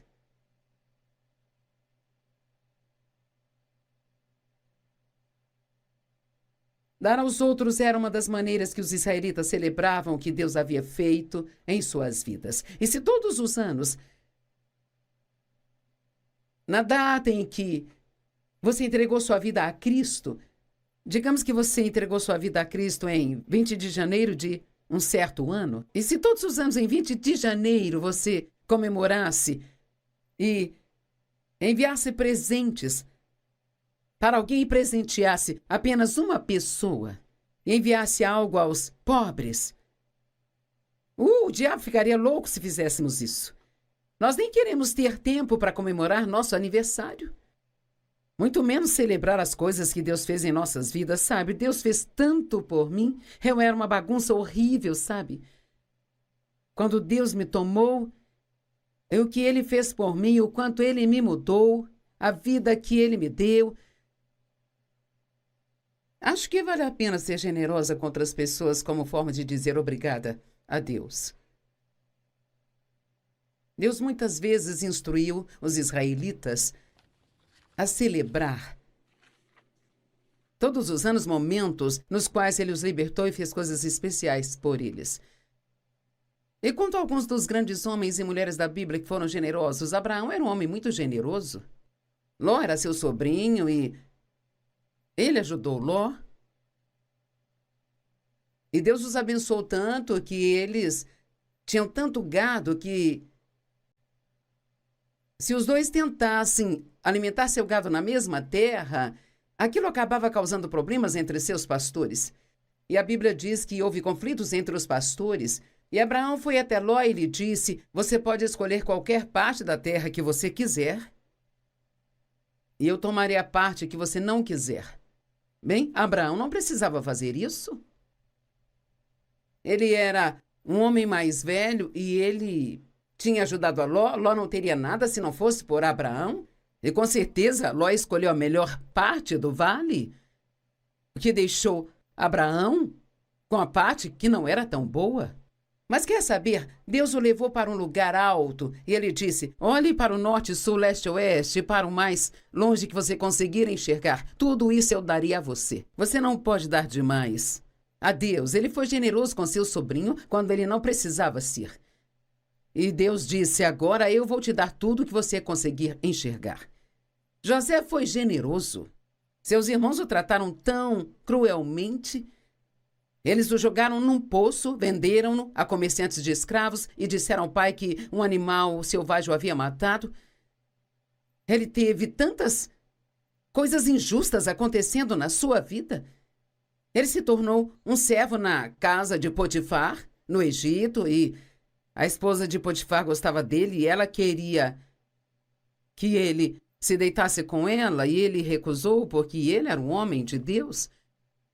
Dar aos outros era uma das maneiras que os israelitas celebravam o que Deus havia feito em suas vidas. E se todos os anos, na data em que você entregou sua vida a Cristo, digamos que você entregou sua vida a Cristo em 20 de janeiro de um certo ano, e se todos os anos em 20 de janeiro você comemorasse e enviasse presentes para alguém e presenteasse apenas uma pessoa e enviasse algo aos pobres, o diabo ficaria louco se fizéssemos isso. Nós nem queremos ter tempo para comemorar nosso aniversário. Muito menos celebrar as coisas que Deus fez em nossas vidas, sabe? Deus fez tanto por mim. Eu era uma bagunça horrível, sabe? Quando Deus me tomou, o que Ele fez por mim, o quanto Ele me mudou, a vida que Ele me deu. Acho que vale a pena ser generosa com outras pessoas como forma de dizer obrigada a Deus. Deus muitas vezes instruiu os israelitas a celebrar todos os anos momentos nos quais Ele os libertou e fez coisas especiais por eles. E quanto a alguns dos grandes homens e mulheres da Bíblia que foram generosos, Abraão era um homem muito generoso. Ló era seu sobrinho e ele ajudou Ló. E Deus os abençoou tanto que eles tinham tanto gado que, se os dois tentassem alimentar seu gado na mesma terra, aquilo acabava causando problemas entre seus pastores. E a Bíblia diz que houve conflitos entre os pastores. E Abraão foi até Ló e lhe disse: você pode escolher qualquer parte da terra que você quiser, e eu tomarei a parte que você não quiser. Bem, Abraão não precisava fazer isso. Ele era um homem mais velho e ele tinha ajudado a Ló. Ló não teria nada se não fosse por Abraão. E com certeza Ló escolheu a melhor parte do vale, que deixou Abraão com a parte que não era tão boa. Mas quer saber? Deus o levou para um lugar alto e ele disse: olhe para o norte, sul, leste, oeste, para o mais longe que você conseguir enxergar. Tudo isso eu daria a você. Você não pode dar demais a Deus. Ele foi generoso com seu sobrinho quando ele não precisava ser. E Deus disse: agora eu vou te dar tudo que você conseguir enxergar. José foi generoso. Seus irmãos o trataram tão cruelmente. Eles o jogaram num poço, venderam-no a comerciantes de escravos e disseram ao pai que um animal selvagem o havia matado. Ele teve tantas coisas injustas acontecendo na sua vida. Ele se tornou um servo na casa de Potifar, no Egito, e a esposa de Potifar gostava dele e ela queria que ele se deitasse com ela, e ele recusou porque ele era um homem de Deus.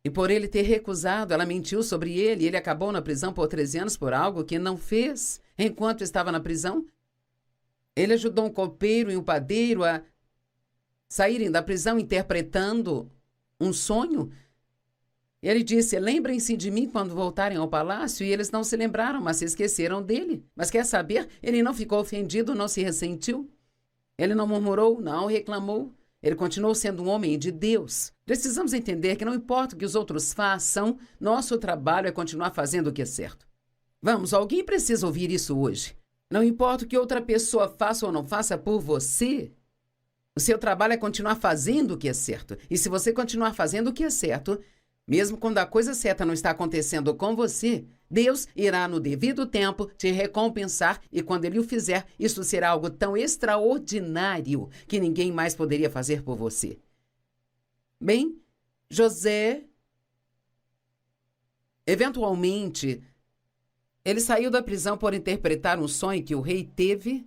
E por ele ter recusado, ela mentiu sobre ele e ele acabou na prisão por 13 anos por algo que não fez. Enquanto estava na prisão, ele ajudou um copeiro e um padeiro a saírem da prisão interpretando um sonho. Ele disse: lembrem-se de mim quando voltarem ao palácio. E eles não se lembraram, mas se esqueceram dele. Mas quer saber? Ele não ficou ofendido, não se ressentiu. Ele não murmurou, não reclamou. Ele continuou sendo um homem de Deus. Precisamos entender que não importa o que os outros façam, nosso trabalho é continuar fazendo o que é certo. Vamos, alguém precisa ouvir isso hoje. Não importa o que outra pessoa faça ou não faça por você, o seu trabalho é continuar fazendo o que é certo. E se você continuar fazendo o que é certo, mesmo quando a coisa certa não está acontecendo com você, Deus irá no devido tempo te recompensar e quando Ele o fizer, isso será algo tão extraordinário que ninguém mais poderia fazer por você. Bem, José, eventualmente, ele saiu da prisão por interpretar um sonho que o rei teve.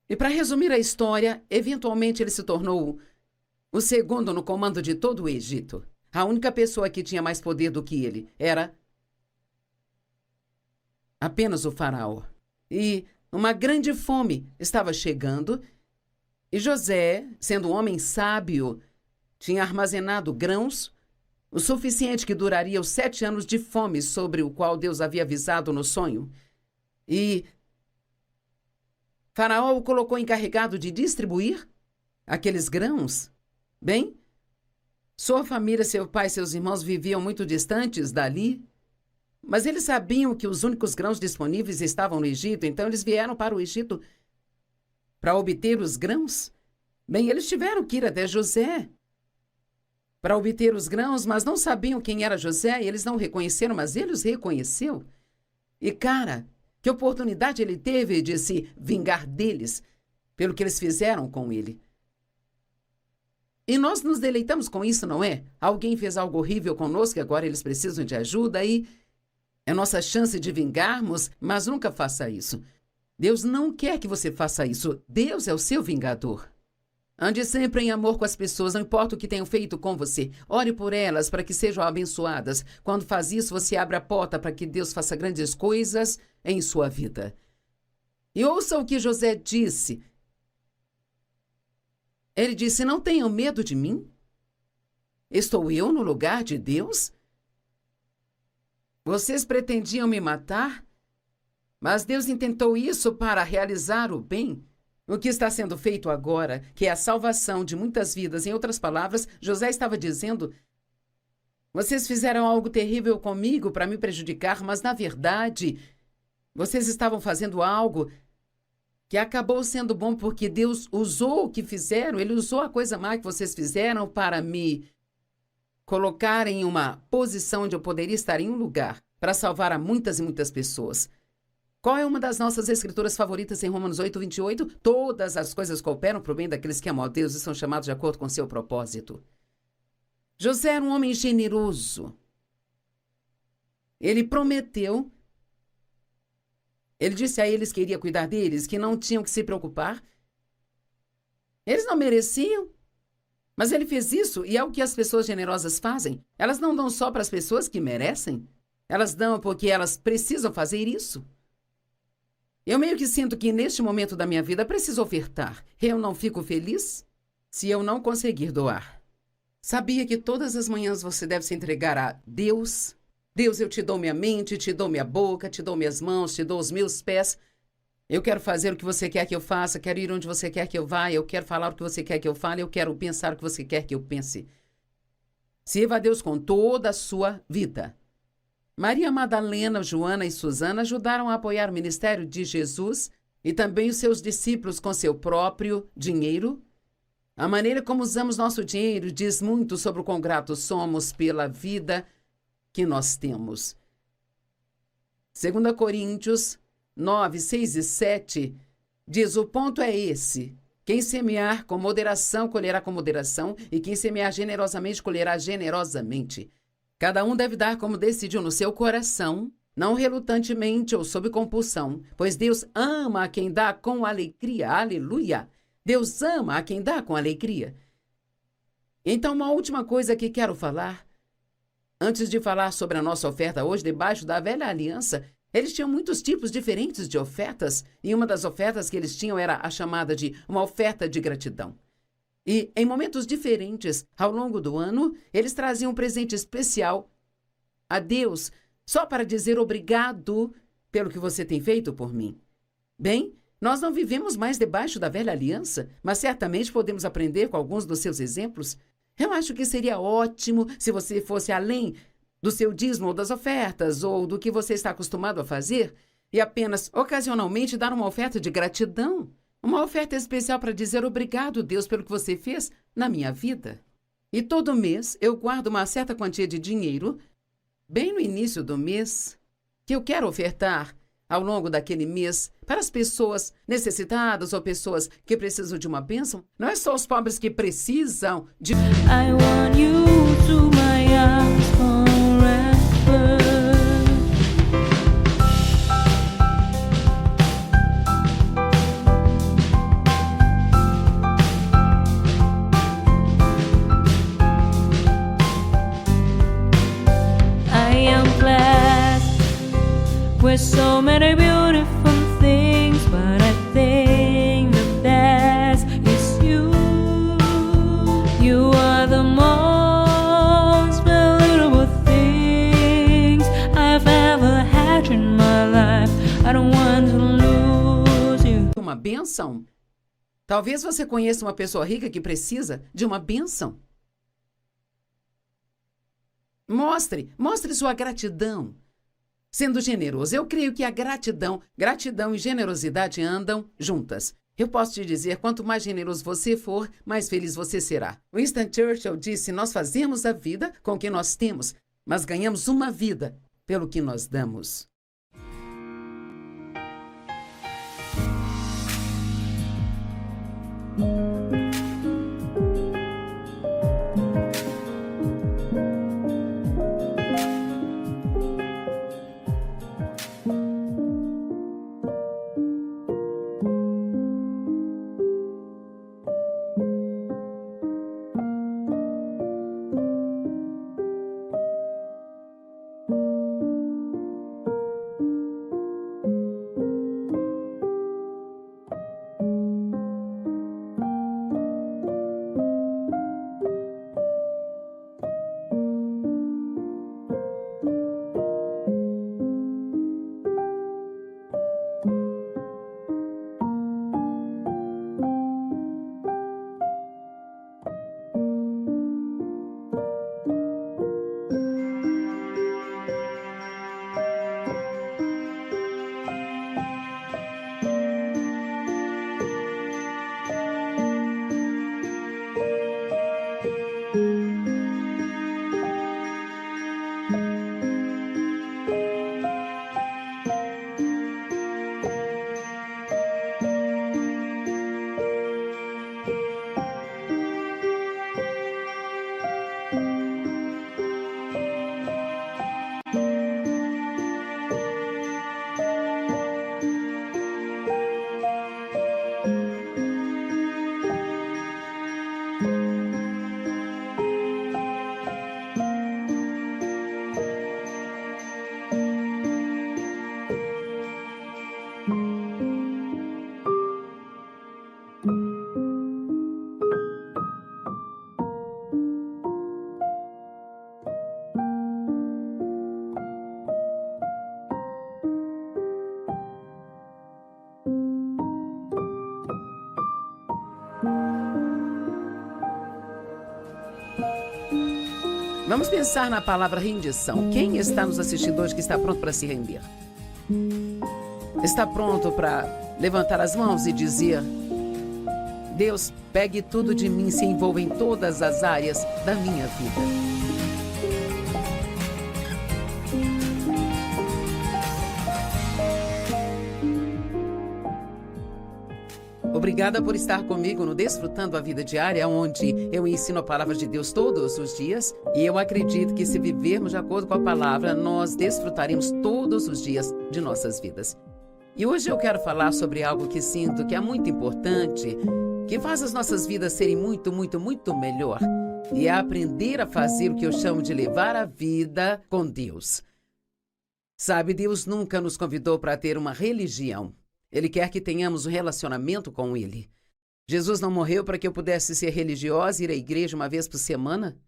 E para resumir a história, eventualmente ele se tornou o segundo no comando de todo o Egito. A única pessoa que tinha mais poder do que ele era apenas o faraó. E uma grande fome estava chegando e José, sendo um homem sábio, tinha armazenado grãos o suficiente que duraria os 7 anos de fome sobre o qual Deus havia avisado no sonho. E Faraó o colocou encarregado de distribuir aqueles grãos. Bem, sua família, seu pai e seus irmãos viviam muito distantes dali, mas eles sabiam que os únicos grãos disponíveis estavam no Egito, então eles vieram para o Egito para obter os grãos. Bem, eles tiveram que ir até José para obter os grãos, mas não sabiam quem era José e eles não o reconheceram, mas ele os reconheceu. E, cara, que oportunidade ele teve de se vingar deles pelo que eles fizeram com ele. E nós nos deleitamos com isso, não é? Alguém fez algo horrível conosco e agora eles precisam de ajuda e é nossa chance de vingarmos, mas nunca faça isso. Deus não quer que você faça isso. Deus é o seu vingador. Ande sempre em amor com as pessoas, não importa o que tenham feito com você. Ore por elas para que sejam abençoadas. Quando faz isso, você abre a porta para que Deus faça grandes coisas em sua vida. E ouça o que José disse. Ele disse: não tenham medo de mim. Estou eu no lugar de Deus? Vocês pretendiam me matar? Mas Deus intentou isso para realizar o bem. O que está sendo feito agora, que é a salvação de muitas vidas. Em outras palavras, José estava dizendo: vocês fizeram algo terrível comigo para me prejudicar, mas na verdade, vocês estavam fazendo algo que acabou sendo bom porque Deus usou o que fizeram. Ele usou a coisa má que vocês fizeram para me colocar em uma posição onde eu poderia estar em um lugar para salvar a muitas e muitas pessoas. Qual é uma das nossas escrituras favoritas em Romanos 8:28? Todas as coisas cooperam para o bem daqueles que amam a Deus e são chamados de acordo com seu propósito. José era um homem generoso. Ele prometeu, ele disse a eles que iria cuidar deles, que não tinham que se preocupar. Eles não mereciam, mas ele fez isso e é o que as pessoas generosas fazem. Elas não dão só para as pessoas que merecem, elas dão porque elas precisam fazer isso. Eu meio que sinto que neste momento da minha vida preciso ofertar. Eu não fico feliz se eu não conseguir doar. Sabia que todas as manhãs você deve se entregar a Deus? Deus, eu te dou minha mente, te dou minha boca, te dou minhas mãos, te dou os meus pés. Eu quero fazer o que você quer que eu faça, quero ir onde você quer que eu vá, eu quero falar o que você quer que eu fale, eu quero pensar o que você quer que eu pense. Sirva a Deus com toda a sua vida. Maria Madalena, Joana e Susana ajudaram a apoiar o ministério de Jesus e também os seus discípulos com seu próprio dinheiro. A maneira como usamos nosso dinheiro diz muito sobre o quão gratos somos pela vida que nós temos. 2 Coríntios 9, 6 e 7 diz: o ponto é esse. Quem semear com moderação, colherá com moderação, e quem semear generosamente, colherá generosamente. Cada um deve dar como decidiu no seu coração, não relutantemente ou sob compulsão, pois Deus ama a quem dá com alegria. Aleluia! Deus ama a quem dá com alegria. Então, uma última coisa que quero falar. Antes de falar sobre a nossa oferta hoje, debaixo da velha aliança, eles tinham muitos tipos diferentes de ofertas, e uma das ofertas que eles tinham era a chamada de uma oferta de gratidão. E, em momentos diferentes, ao longo do ano, eles traziam um presente especial a Deus, só para dizer obrigado pelo que você tem feito por mim. Bem, nós não vivemos mais debaixo da velha aliança, mas certamente podemos aprender com alguns dos seus exemplos. Eu acho que seria ótimo se você fosse além do seu dízimo ou das ofertas, ou do que você está acostumado a fazer, e apenas ocasionalmente dar uma oferta de gratidão. Uma oferta especial para dizer obrigado, Deus, pelo que você fez na minha vida. E todo mês eu guardo uma certa quantia de dinheiro, bem no início do mês, que eu quero ofertar ao longo daquele mês para as pessoas necessitadas ou pessoas que precisam de uma bênção. Não é só os pobres que precisam de... I want you to my arms forever. With so many beautiful things, but I think the best is you. You are the most beautiful things I've ever had in my life. I don't want to lose you. Uma bênção? Talvez você conheça uma pessoa rica que precisa de uma bênção. Mostre sua gratidão. Sendo generoso, eu creio que a gratidão e generosidade andam juntas. Eu posso te dizer, quanto mais generoso você for, mais feliz você será. Winston Churchill disse: nós fazemos a vida com o que nós temos, mas ganhamos uma vida pelo que nós damos. Vamos pensar na palavra rendição. Quem está nos assistindo hoje que está pronto para se render? Está pronto para levantar as mãos e dizer: Deus, pegue tudo de mim, se envolva em todas as áreas da minha vida. Obrigada por estar comigo no Desfrutando a Vida Diária, onde eu ensino a palavra de Deus todos os dias. E eu acredito que se vivermos de acordo com a palavra, nós desfrutaremos todos os dias de nossas vidas. E hoje eu quero falar sobre algo que sinto que é muito importante, que faz as nossas vidas serem muito, muito, muito melhor. E é aprender a fazer o que eu chamo de levar a vida com Deus. Sabe, Deus nunca nos convidou para ter uma religião. Ele quer que tenhamos um relacionamento com Ele. Jesus não morreu para que eu pudesse ser religiosa e ir à igreja uma vez por semana,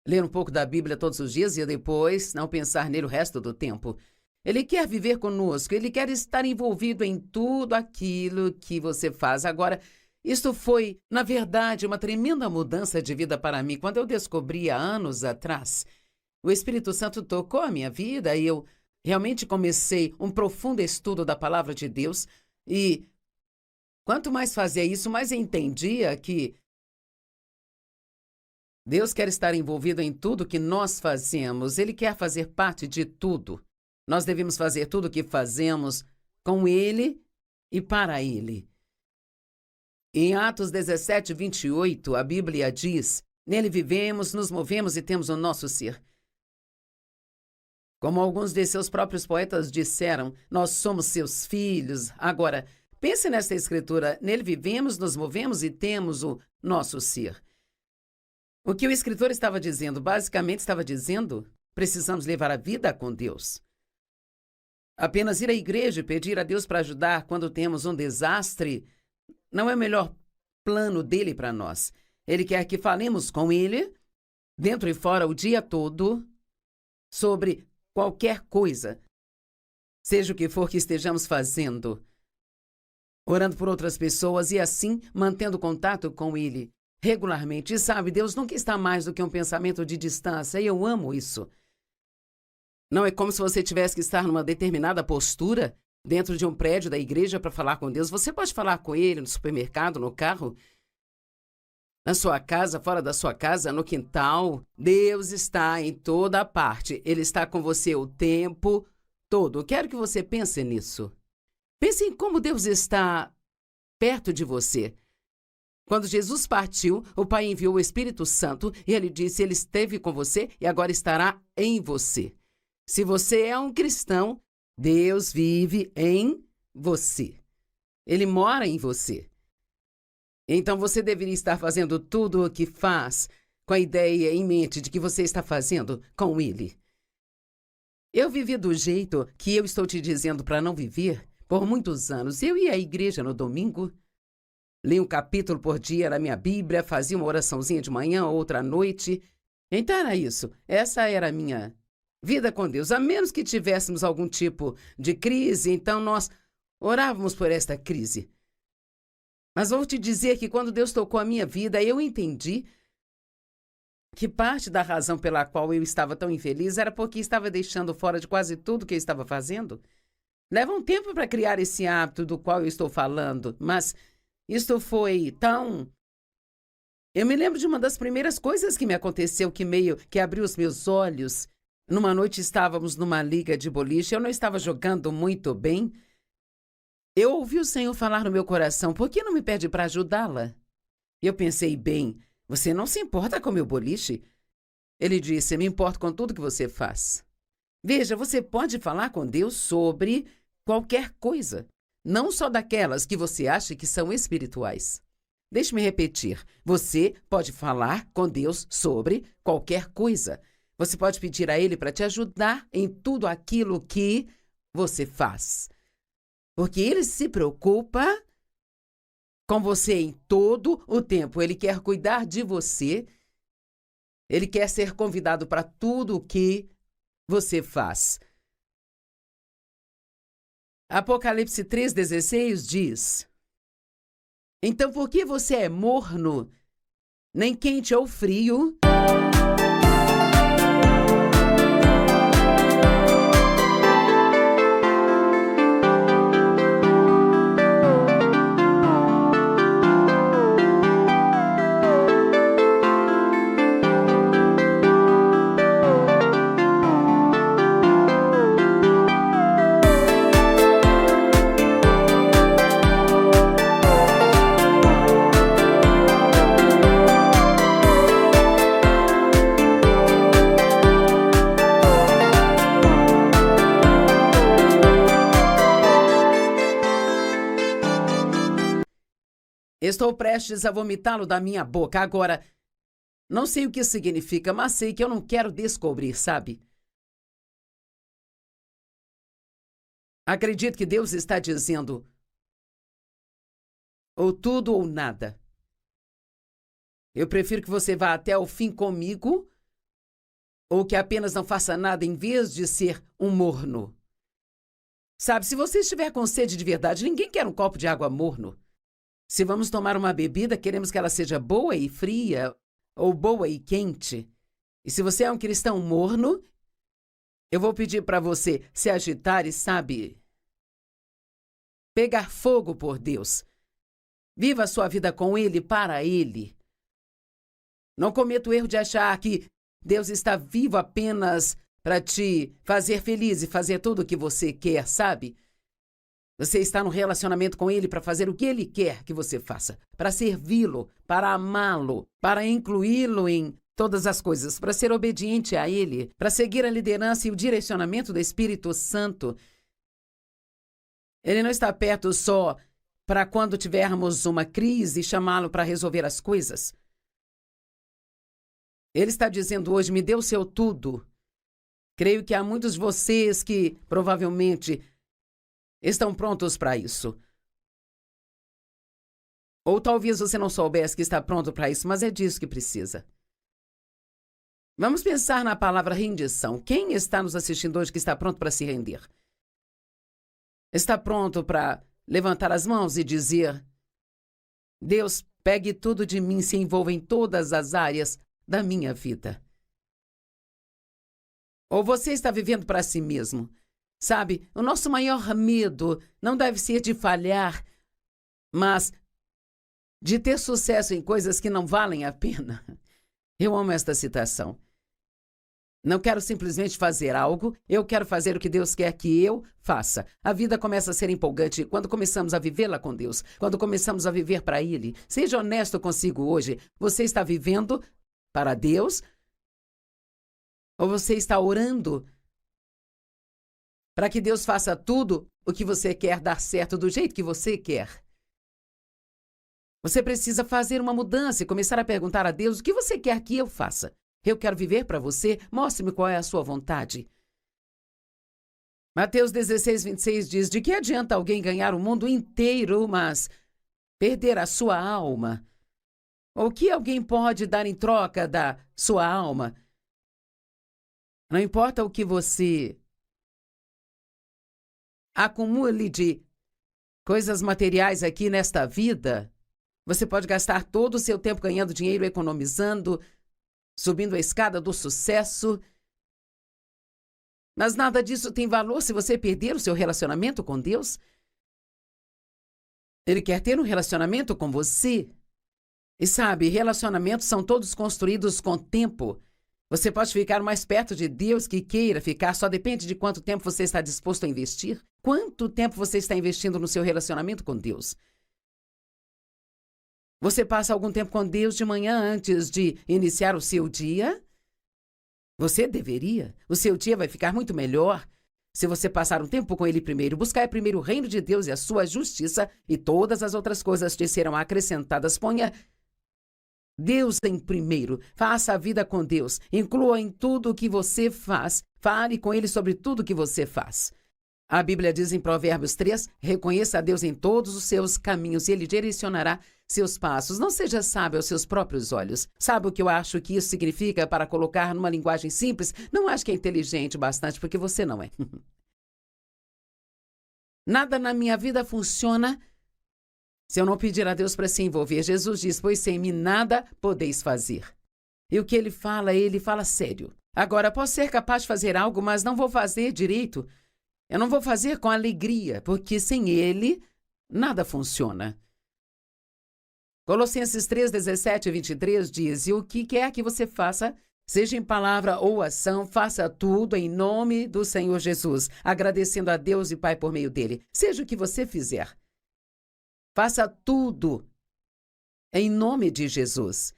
ler um pouco da Bíblia todos os dias e depois não pensar nele o resto do tempo. Ele quer viver conosco, Ele quer estar envolvido em tudo aquilo que você faz. Agora, isto foi, na verdade, uma tremenda mudança de vida para mim. Quando eu descobri há anos atrás, o Espírito Santo tocou a minha vida e eu realmente comecei um profundo estudo da Palavra de Deus. E quanto mais fazia isso, mais entendia que Deus quer estar envolvido em tudo que nós fazemos. Ele quer fazer parte de tudo. Nós devemos fazer tudo o que fazemos com Ele e para Ele. Em Atos 17, 28, a Bíblia diz: Nele vivemos, nos movemos e temos o nosso ser. Como alguns de seus próprios poetas disseram, nós somos seus filhos. Agora, pense nesta escritura: nele vivemos, nos movemos e temos o nosso ser. O que o escritor estava dizendo? Basicamente estava dizendo: precisamos levar a vida com Deus. Apenas ir à igreja e pedir a Deus para ajudar quando temos um desastre não é o melhor plano dele para nós. Ele quer que falemos com ele, dentro e fora, o dia todo, sobre qualquer coisa, seja o que for que estejamos fazendo, orando por outras pessoas e assim mantendo contato com Ele regularmente. E sabe, Deus nunca está mais do que um pensamento de distância, e eu amo isso. Não é como se você tivesse que estar numa determinada postura dentro de um prédio da igreja para falar com Deus. Você pode falar com Ele no supermercado, no carro, na sua casa, fora da sua casa, no quintal. Deus está em toda parte. Ele está com você o tempo todo. Quero que você pense nisso. Pense em como Deus está perto de você. Quando Jesus partiu, o Pai enviou o Espírito Santo e Ele disse: Ele esteve com você e agora estará em você. Se você é um cristão, Deus vive em você. Ele mora em você. Então você deveria estar fazendo tudo o que faz com a ideia em mente de que você está fazendo com Ele. Eu vivi do jeito que eu estou te dizendo para não viver por muitos anos. Eu ia à igreja no domingo, li um capítulo por dia na minha Bíblia, fazia uma oraçãozinha de manhã, outra à noite. Então era isso. Essa era a minha vida com Deus. A menos que tivéssemos algum tipo de crise, então nós orávamos por esta crise. Mas vou te dizer que quando Deus tocou a minha vida, eu entendi que parte da razão pela qual eu estava tão infeliz era porque estava deixando fora de quase tudo que eu estava fazendo. Leva um tempo para criar esse hábito do qual eu estou falando, mas isto foi tão... Eu me lembro de uma das primeiras coisas que me aconteceu, que abriu os meus olhos. Numa noite estávamos numa liga de boliche, eu não estava jogando muito bem. Eu ouvi o Senhor falar no meu coração: por que não me pede para ajudá-la? Eu pensei: bem, você não se importa com o meu boliche? Ele disse: me importo com tudo que você faz. Veja, você pode falar com Deus sobre qualquer coisa, não só daquelas que você acha que são espirituais. Deixe-me repetir: você pode falar com Deus sobre qualquer coisa. Você pode pedir a Ele para te ajudar em tudo aquilo que você faz. Porque Ele se preocupa com você em todo o tempo. Ele quer cuidar de você. Ele quer ser convidado para tudo o que você faz. Apocalipse 3,16 diz: então, por que você é morno, nem quente ou frio? Estou prestes a vomitá-lo da minha boca. Agora, não sei o que significa, mas sei que eu não quero descobrir, sabe? Acredito que Deus está dizendo ou tudo ou nada. Eu prefiro que você vá até o fim comigo ou que apenas não faça nada em vez de ser um morno. Sabe, se você estiver com sede de verdade, ninguém quer um copo de água morno. Se vamos tomar uma bebida, queremos que ela seja boa e fria ou boa e quente. E se você é um cristão morno, eu vou pedir para você se agitar e, sabe, pegar fogo por Deus. Viva a sua vida com Ele, para Ele. Não cometa o erro de achar que Deus está vivo apenas para te fazer feliz e fazer tudo o que você quer, sabe? Você está no relacionamento com Ele para fazer o que Ele quer que você faça, para servi-lo, para amá-lo, para incluí-lo em todas as coisas, para ser obediente a Ele, para seguir a liderança e o direcionamento do Espírito Santo. Ele não está perto só para quando tivermos uma crise chamá-lo para resolver as coisas. Ele está dizendo hoje, me dê o seu tudo. Creio que há muitos de vocês que provavelmente estão prontos para isso. Ou talvez você não soubesse que está pronto para isso, mas é disso que precisa. Vamos pensar na palavra rendição. Quem está nos assistindo hoje que está pronto para se render? Está pronto para levantar as mãos e dizer: Deus, pegue tudo de mim, se envolva em todas as áreas da minha vida. Ou você está vivendo para si mesmo? Sabe, o nosso maior medo não deve ser de falhar, mas de ter sucesso em coisas que não valem a pena. Eu amo esta citação. Não quero simplesmente fazer algo, eu quero fazer o que Deus quer que eu faça. A vida começa a ser empolgante quando começamos a vivê-la com Deus, quando começamos a viver para Ele. Seja honesto consigo hoje. Você está vivendo para Deus? Ou você está orando para que Deus faça tudo o que você quer dar certo do jeito que você quer? Você precisa fazer uma mudança e começar a perguntar a Deus: o que você quer que eu faça? Eu quero viver para você, mostre-me qual é a sua vontade. Mateus 16:26 diz: de que adianta alguém ganhar o mundo inteiro, mas perder a sua alma? Ou o que alguém pode dar em troca da sua alma? Não importa o que você acumule de coisas materiais aqui nesta vida, você pode gastar todo o seu tempo ganhando dinheiro, economizando, subindo a escada do sucesso. Mas nada disso tem valor se você perder o seu relacionamento com Deus. Ele quer ter um relacionamento com você. E sabe, relacionamentos são todos construídos com tempo. Você pode ficar o mais perto de Deus que queira ficar, só depende de quanto tempo você está disposto a investir. Quanto tempo você está investindo no seu relacionamento com Deus? Você passa algum tempo com Deus de manhã antes de iniciar o seu dia? Você deveria. O seu dia vai ficar muito melhor se você passar um tempo com Ele primeiro. Buscar primeiro o reino de Deus e a sua justiça, e todas as outras coisas te serão acrescentadas. Ponha Deus em primeiro. Faça a vida com Deus. Inclua em tudo o que você faz. Fale com Ele sobre tudo o que você faz. A Bíblia diz em Provérbios 3, reconheça a Deus em todos os seus caminhos e Ele direcionará seus passos. Não seja sábio aos seus próprios olhos. Sabe o que eu acho que isso significa para colocar numa linguagem simples? Não acho que é inteligente bastante, porque você não é. Nada na minha vida funciona se eu não pedir a Deus para se envolver. Jesus diz, pois sem mim nada podeis fazer. E o que Ele fala sério. Agora, posso ser capaz de fazer algo, mas não vou fazer direito. Eu não vou fazer com alegria, porque sem Ele, nada funciona. Colossenses 3, 17 e 23 diz, e o que quer que você faça, seja em palavra ou ação, faça tudo em nome do Senhor Jesus, agradecendo a Deus e Pai por meio dele. Seja o que você fizer, faça tudo em nome de Jesus.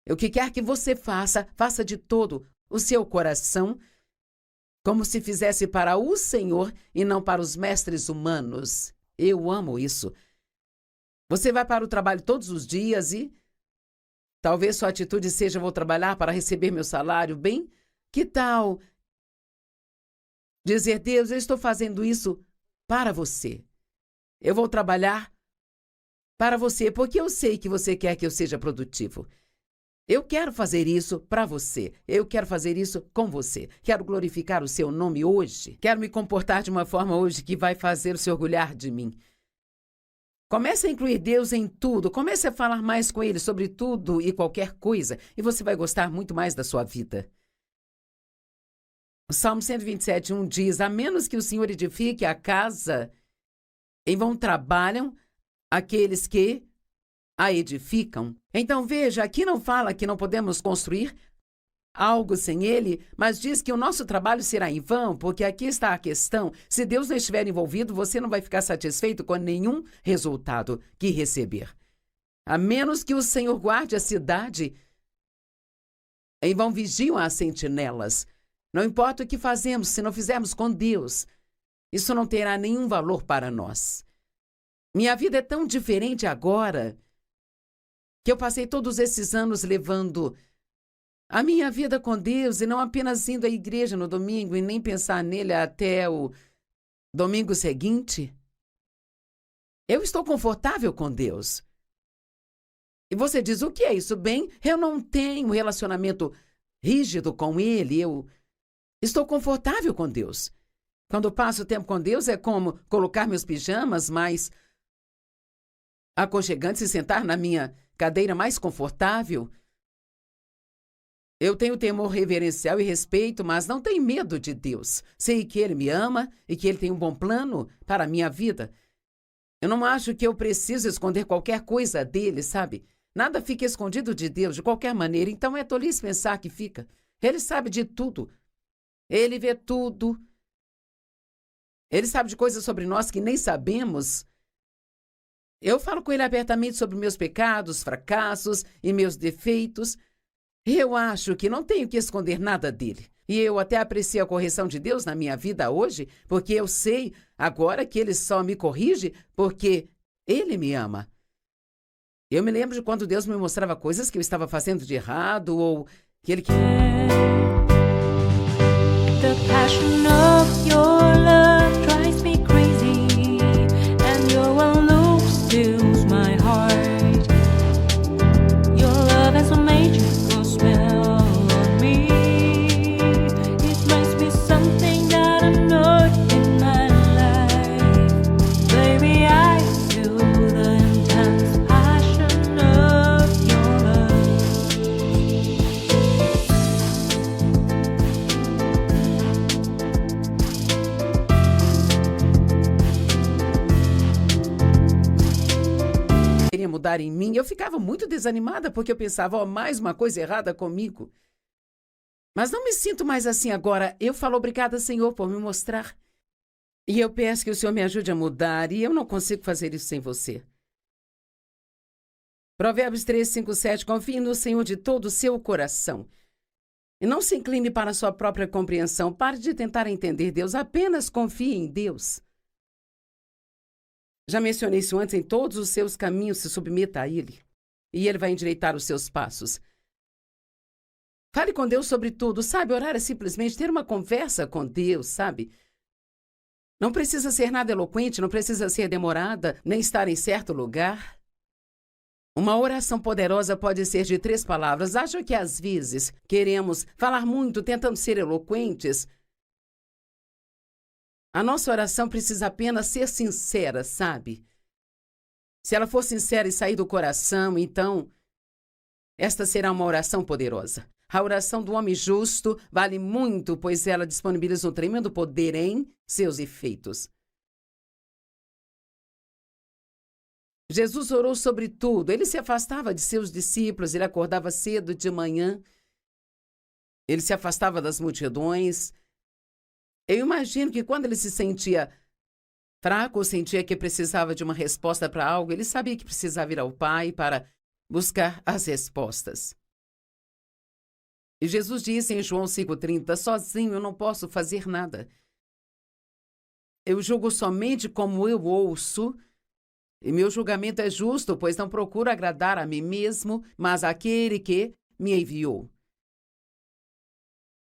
O que quer que você faça, faça de todo o seu coração, como se fizesse para o Senhor e não para os mestres humanos. Eu amo isso. Você vai para o trabalho todos os dias e talvez sua atitude seja: vou trabalhar para receber meu salário. Bem, que tal dizer: Deus, eu estou fazendo isso para você. Eu vou trabalhar para você, porque eu sei que você quer que eu seja produtivo. Eu quero fazer isso para você. Eu quero fazer isso com você. Quero glorificar o seu nome hoje. Quero me comportar de uma forma hoje que vai fazer se orgulhar de mim. Comece a incluir Deus em tudo. Comece a falar mais com Ele sobre tudo e qualquer coisa. E você vai gostar muito mais da sua vida. O Salmo 127:1 diz: a menos que o Senhor edifique a casa, em vão trabalham aqueles que a edificam. Então veja, aqui não fala que não podemos construir algo sem Ele, mas diz que o nosso trabalho será em vão, porque aqui está a questão: se Deus não estiver envolvido, você não vai ficar satisfeito com nenhum resultado que receber. A menos que o Senhor guarde a cidade, em vão vigiam as sentinelas. Não importa o que fazemos, se não fizermos com Deus, isso não terá nenhum valor para nós. Minha vida é tão diferente agora que eu passei todos esses anos levando a minha vida com Deus e não apenas indo à igreja no domingo e nem pensar nele até o domingo seguinte. Eu estou confortável com Deus. E você diz: o que é isso? Bem, eu não tenho um relacionamento rígido com Ele, eu estou confortável com Deus. Quando passo tempo com Deus é como colocar meus pijamas mais aconchegantes e sentar na minha cadeira mais confortável. Eu tenho temor reverencial e respeito, mas não tenho medo de Deus. Sei que Ele me ama e que Ele tem um bom plano para a minha vida. Eu não acho que eu preciso esconder qualquer coisa dele, sabe? Nada fica escondido de Deus de qualquer maneira, então é tolice pensar que fica. Ele sabe de tudo. Ele vê tudo. Ele sabe de coisas sobre nós que nem sabemos. Eu falo com Ele abertamente sobre meus pecados, fracassos e meus defeitos. Eu acho que não tenho que esconder nada dele. E eu até aprecio a correção de Deus na minha vida hoje, porque eu sei agora que Ele só me corrige porque Ele me ama. Eu me lembro de quando Deus me mostrava coisas que eu estava fazendo de errado ou que Ele queria. The passion of your love drives me crazy, and your one look fills my heart. Your love has a magical spell on me. It makes me something that I'm not in my life. Baby, I feel the intense passion of your love. Queria mudar em mim. Eu ficava muito desanimada porque eu pensava: ó, mais uma coisa errada comigo. Mas não me sinto mais assim agora. Eu falo: obrigada, Senhor, por me mostrar. E eu peço que o Senhor me ajude a mudar, e eu não consigo fazer isso sem você. Provérbios 3, 5, 7. Confie no Senhor de todo o seu coração. E não se incline para a sua própria compreensão. Pare de tentar entender Deus. Apenas confie em Deus. Já mencionei isso antes: em todos os seus caminhos se submeta a Ele, e Ele vai endireitar os seus passos. Fale com Deus sobre tudo, sabe? Orar é simplesmente ter uma conversa com Deus, sabe? Não precisa ser nada eloquente, não precisa ser demorada, nem estar em certo lugar. Uma oração poderosa pode ser de 3 palavras. Acho que às vezes queremos falar muito, tentando ser eloquentes. A nossa oração precisa apenas ser sincera, sabe? Se ela for sincera e sair do coração, então esta será uma oração poderosa. A oração do homem justo vale muito, pois ela disponibiliza um tremendo poder em seus efeitos. Jesus orou sobre tudo. Ele se afastava de seus discípulos, ele acordava cedo de manhã, ele se afastava das multidões. Eu imagino que quando ele se sentia fraco ou sentia que precisava de uma resposta para algo, ele sabia que precisava ir ao Pai para buscar as respostas. E Jesus disse em João 5,30, sozinho eu não posso fazer nada. Eu julgo somente como eu ouço E meu julgamento é justo, pois não procuro agradar a mim mesmo, mas àquele que me enviou.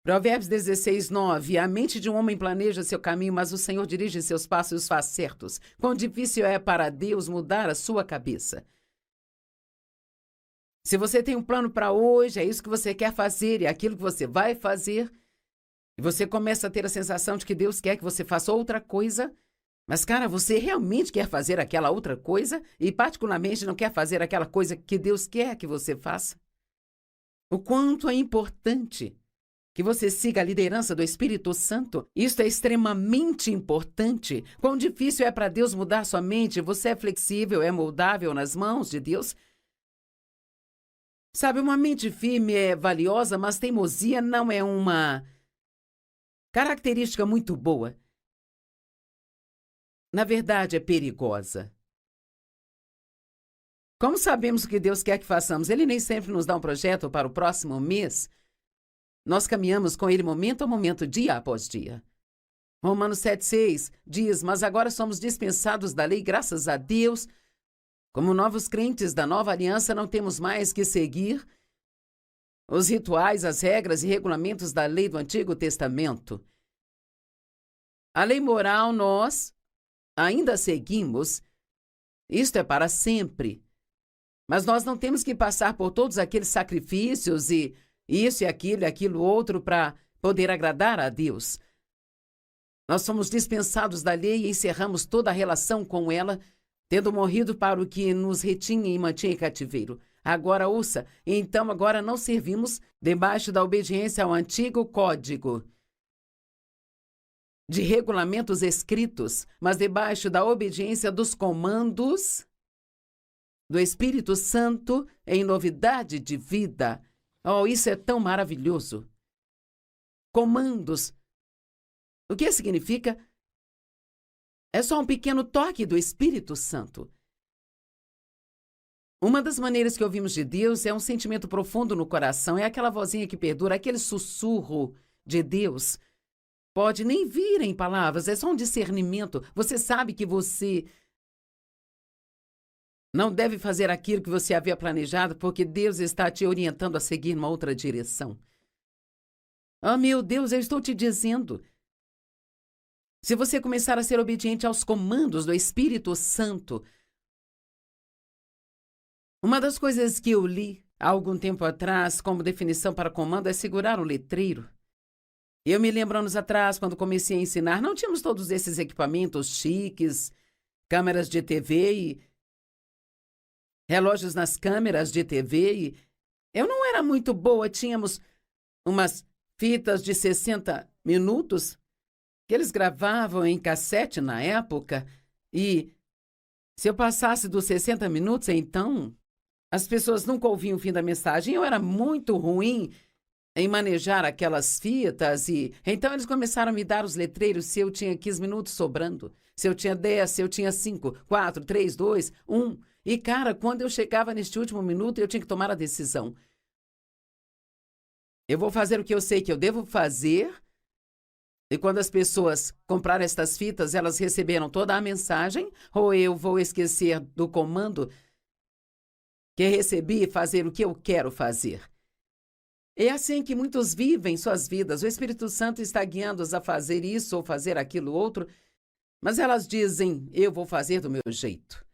Provérbios 16, 9. A mente de um homem planeja seu caminho, mas o Senhor dirige seus passos e os faz certos. Quão difícil é para Deus mudar a sua cabeça. Se você tem um plano para hoje, é isso que você quer fazer, e é aquilo que você vai fazer, e você começa a ter a sensação de que Deus quer que você faça outra coisa, mas, cara, você realmente quer fazer aquela outra coisa e, particularmente, não quer fazer aquela coisa que Deus quer que você faça? O quanto é importante que você siga a liderança do Espírito Santo. Isso é extremamente importante. Quão difícil é para Deus mudar sua mente. Você é flexível, é moldável nas mãos de Deus. Sabe, uma mente firme é valiosa, mas teimosia não é uma característica muito boa. Na verdade, é perigosa. Como sabemos o que Deus quer que façamos? Ele nem sempre nos dá um projeto para o próximo mês. Nós caminhamos com Ele momento a momento, dia após dia. Romanos 7,6 diz, mas agora somos dispensados da lei, graças a Deus. Como novos crentes da nova aliança, não temos mais que seguir os rituais, as regras e regulamentos da lei do Antigo Testamento. A lei moral nós ainda seguimos. Isto é para sempre. Mas nós não temos que passar por todos aqueles sacrifícios e isso e aquilo outro para poder agradar a Deus. Nós somos dispensados da lei e encerramos toda a relação com ela, tendo morrido para o que nos retinha e mantinha em cativeiro. Agora, ouça, então agora não servimos debaixo da obediência ao antigo código de regulamentos escritos, mas debaixo da obediência dos comandos do Espírito Santo em novidade de vida. Oh, isso é tão maravilhoso. Comandos. O que significa? É só um pequeno toque do Espírito Santo. Uma das maneiras que ouvimos de Deus é um sentimento profundo no coração, é aquela vozinha que perdura, aquele sussurro de Deus. Pode nem vir em palavras, é só um discernimento. Você sabe que você não deve fazer aquilo que você havia planejado porque Deus está te orientando a seguir uma outra direção. Oh, meu Deus, eu estou te dizendo. Se você começar a ser obediente aos comandos do Espírito Santo. Uma das coisas que eu li há algum tempo atrás como definição para comando é segurar um letreiro. Eu me lembro anos atrás, quando comecei a ensinar, não tínhamos todos esses equipamentos chiques, câmeras de TV e relógios nas câmeras de TV e eu não era muito boa. Tínhamos umas fitas de 60 minutos que eles gravavam em cassete na época e se eu passasse dos 60 minutos, então as pessoas nunca ouviam o fim da mensagem. Eu era muito ruim em manejar aquelas fitas e então eles começaram a me dar os letreiros se eu tinha 15 minutos sobrando, se eu tinha 10, se eu tinha 5, 4, 3, 2, 1. E, cara, quando eu chegava neste último minuto, eu tinha que tomar a decisão. Eu vou fazer o que eu sei que eu devo fazer. E quando as pessoas compraram estas fitas, elas receberam toda a mensagem, ou eu vou esquecer do comando que recebi e fazer o que eu quero fazer. É assim que muitos vivem suas vidas. O Espírito Santo está guiando-os a fazer isso ou fazer aquilo outro, mas elas dizem, eu vou fazer do meu jeito.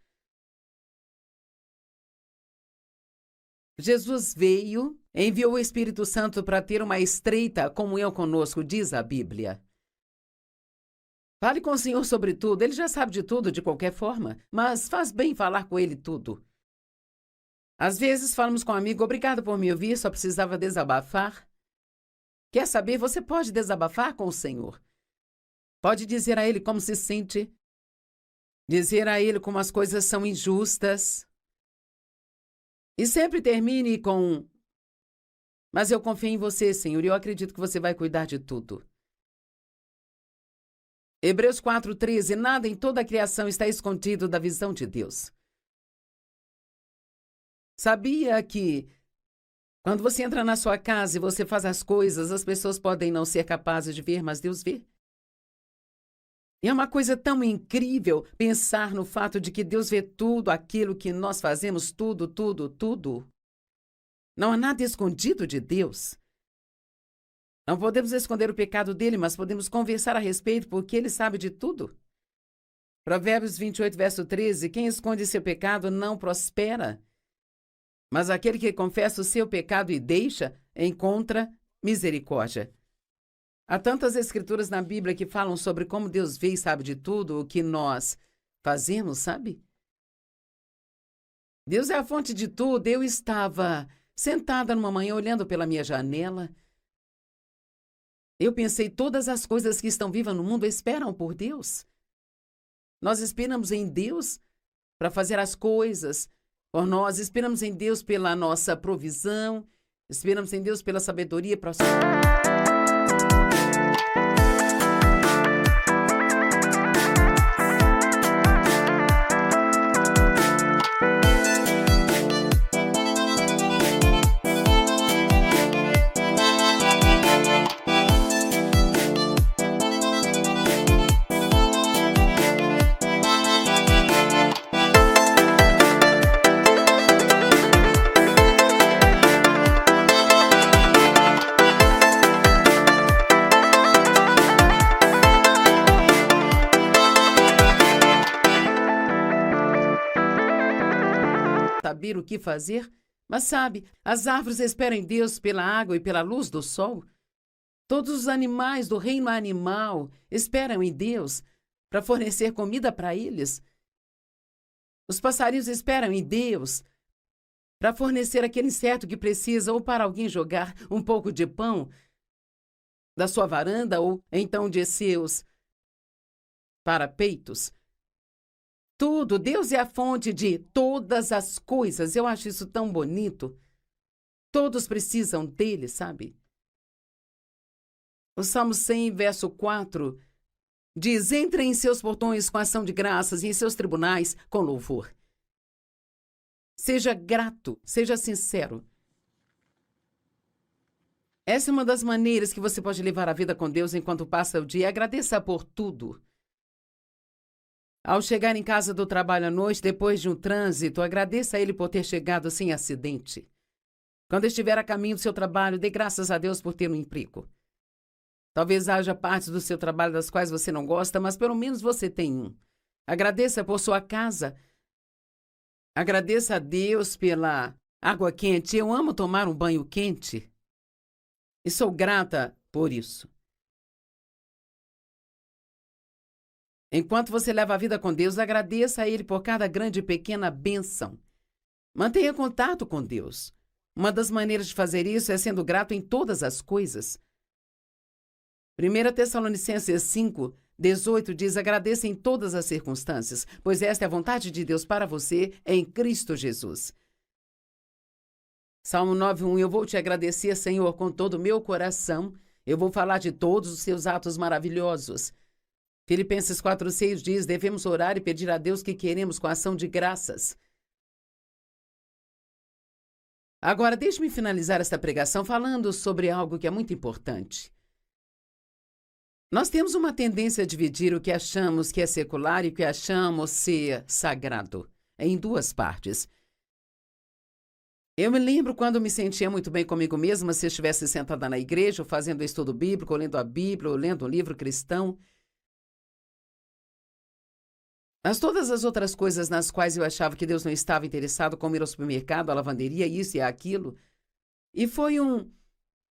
Jesus veio, enviou o Espírito Santo para ter uma estreita comunhão conosco, diz a Bíblia. Fale com o Senhor sobre tudo, Ele já sabe de tudo de qualquer forma, mas faz bem falar com Ele tudo. Às vezes falamos com um amigo, obrigado por me ouvir, só precisava desabafar. Quer saber? Você pode desabafar com o Senhor. Pode dizer a Ele como se sente, dizer a Ele como as coisas são injustas. E sempre termine com, mas eu confio em você, Senhor, e eu acredito que você vai cuidar de tudo. Hebreus 4:13, nada em toda a criação está escondido da visão de Deus. Sabia que quando você entra na sua casa e você faz as coisas, as pessoas podem não ser capazes de ver, mas Deus vê? E é uma coisa tão incrível pensar no fato de que Deus vê tudo aquilo que nós fazemos, tudo, tudo, tudo. Não há nada escondido de Deus. Não podemos esconder o pecado dele, mas podemos conversar a respeito porque ele sabe de tudo. Provérbios 28, verso 13, quem esconde seu pecado não prospera, mas aquele que confessa o seu pecado e deixa, encontra misericórdia. Há tantas escrituras na Bíblia que falam sobre como Deus vê e sabe de tudo o que nós fazemos, sabe? Deus é a fonte de tudo. Eu estava sentada numa manhã olhando pela minha janela. Eu pensei, todas as coisas que estão vivas no mundo esperam por Deus. Nós esperamos em Deus para fazer as coisas por nós, esperamos em Deus pela nossa provisão, esperamos em Deus pela sabedoria para... saber o que fazer, mas sabe, as árvores esperam em Deus pela água e pela luz do sol. Todos os animais do reino animal esperam em Deus para fornecer comida para eles. Os passarinhos esperam em Deus para fornecer aquele inseto que precisa ou para alguém jogar um pouco de pão da sua varanda ou então de seus parapeitos. Tudo, Deus é a fonte de todas as coisas. Eu acho isso tão bonito. Todos precisam dele, sabe? O Salmo 100, verso 4, diz, entre em seus portões com ação de graças e em seus tribunais com louvor. Seja grato, seja sincero. Essa é uma das maneiras que você pode levar a vida com Deus enquanto passa o dia. Agradeça por tudo. Ao chegar em casa do trabalho à noite, depois de um trânsito, agradeça a Ele por ter chegado sem acidente. Quando estiver a caminho do seu trabalho, dê graças a Deus por ter um emprego. Talvez haja partes do seu trabalho das quais você não gosta, mas pelo menos você tem um. Agradeça por sua casa. Agradeça a Deus pela água quente. Eu amo tomar um banho quente e sou grata por isso. Enquanto você leva a vida com Deus, agradeça a Ele por cada grande e pequena bênção. Mantenha contato com Deus. Uma das maneiras de fazer isso é sendo grato em todas as coisas. 1 Tessalonicenses 5, 18 diz, agradeça em todas as circunstâncias, pois esta é a vontade de Deus para você em Cristo Jesus. Salmo 9:1, eu vou te agradecer, Senhor, com todo o meu coração. Eu vou falar de todos os seus atos maravilhosos. Filipenses 4:6 diz, devemos orar e pedir a Deus que queremos com ação de graças. Agora, deixe-me finalizar esta pregação falando sobre algo que é muito importante. Nós temos uma tendência a dividir o que achamos que é secular e o que achamos ser sagrado, em duas partes. Eu me lembro quando me sentia muito bem comigo mesma se estivesse sentada na igreja, ou fazendo estudo bíblico, ou lendo a Bíblia, ou lendo um livro cristão. Mas todas as outras coisas nas quais eu achava que Deus não estava interessado, como ir ao supermercado, à lavanderia, isso e aquilo. E foi um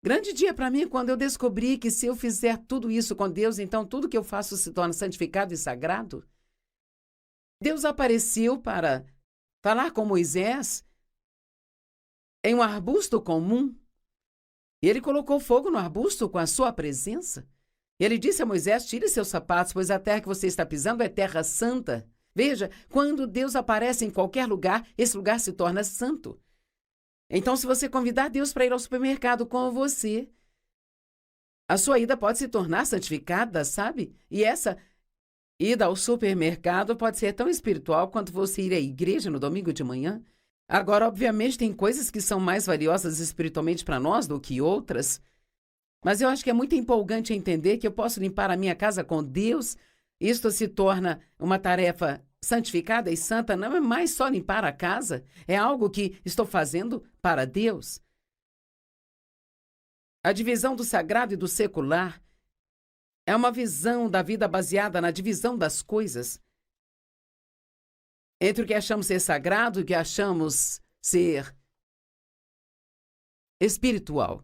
grande dia para mim quando eu descobri que se eu fizer tudo isso com Deus, então tudo que eu faço se torna santificado e sagrado. Deus apareceu para falar com Moisés em um arbusto comum. E ele colocou fogo no arbusto com a sua presença. Ele disse a Moisés, tire seus sapatos, pois a terra que você está pisando é terra santa. Veja, quando Deus aparece em qualquer lugar, esse lugar se torna santo. Então, se você convidar Deus para ir ao supermercado com você, a sua ida pode se tornar santificada, sabe? E essa ida ao supermercado pode ser tão espiritual quanto você ir à igreja no domingo de manhã. Agora, obviamente, tem coisas que são mais valiosas espiritualmente para nós do que outras. Mas eu acho que é muito empolgante entender que eu posso limpar a minha casa com Deus Isto se torna uma tarefa santificada e santa, não é mais só limpar a casa, é algo que estou fazendo para Deus. A divisão do sagrado e do secular é uma visão da vida baseada na divisão das coisas entre o que achamos ser sagrado e o que achamos ser espiritual.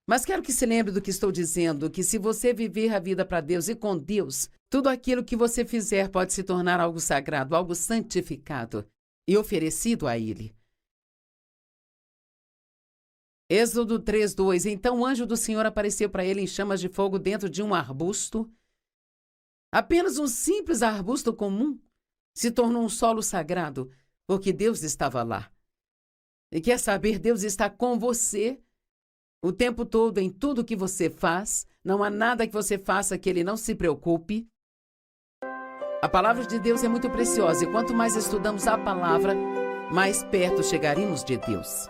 Mas quero que se lembre do que estou dizendo, que se você viver a vida para Deus e com Deus, tudo aquilo que você fizer pode se tornar algo sagrado, algo santificado e oferecido a Ele. Êxodo 3:2. Então o anjo do Senhor apareceu para ele em chamas de fogo dentro de um arbusto. Apenas um simples arbusto comum se tornou um solo sagrado, porque Deus estava lá. E quer saber, Deus está com você o tempo todo, em tudo que você faz. Não há nada que você faça que Ele não se preocupe. A palavra de Deus é muito preciosa e quanto mais estudamos a palavra, mais perto chegaremos de Deus.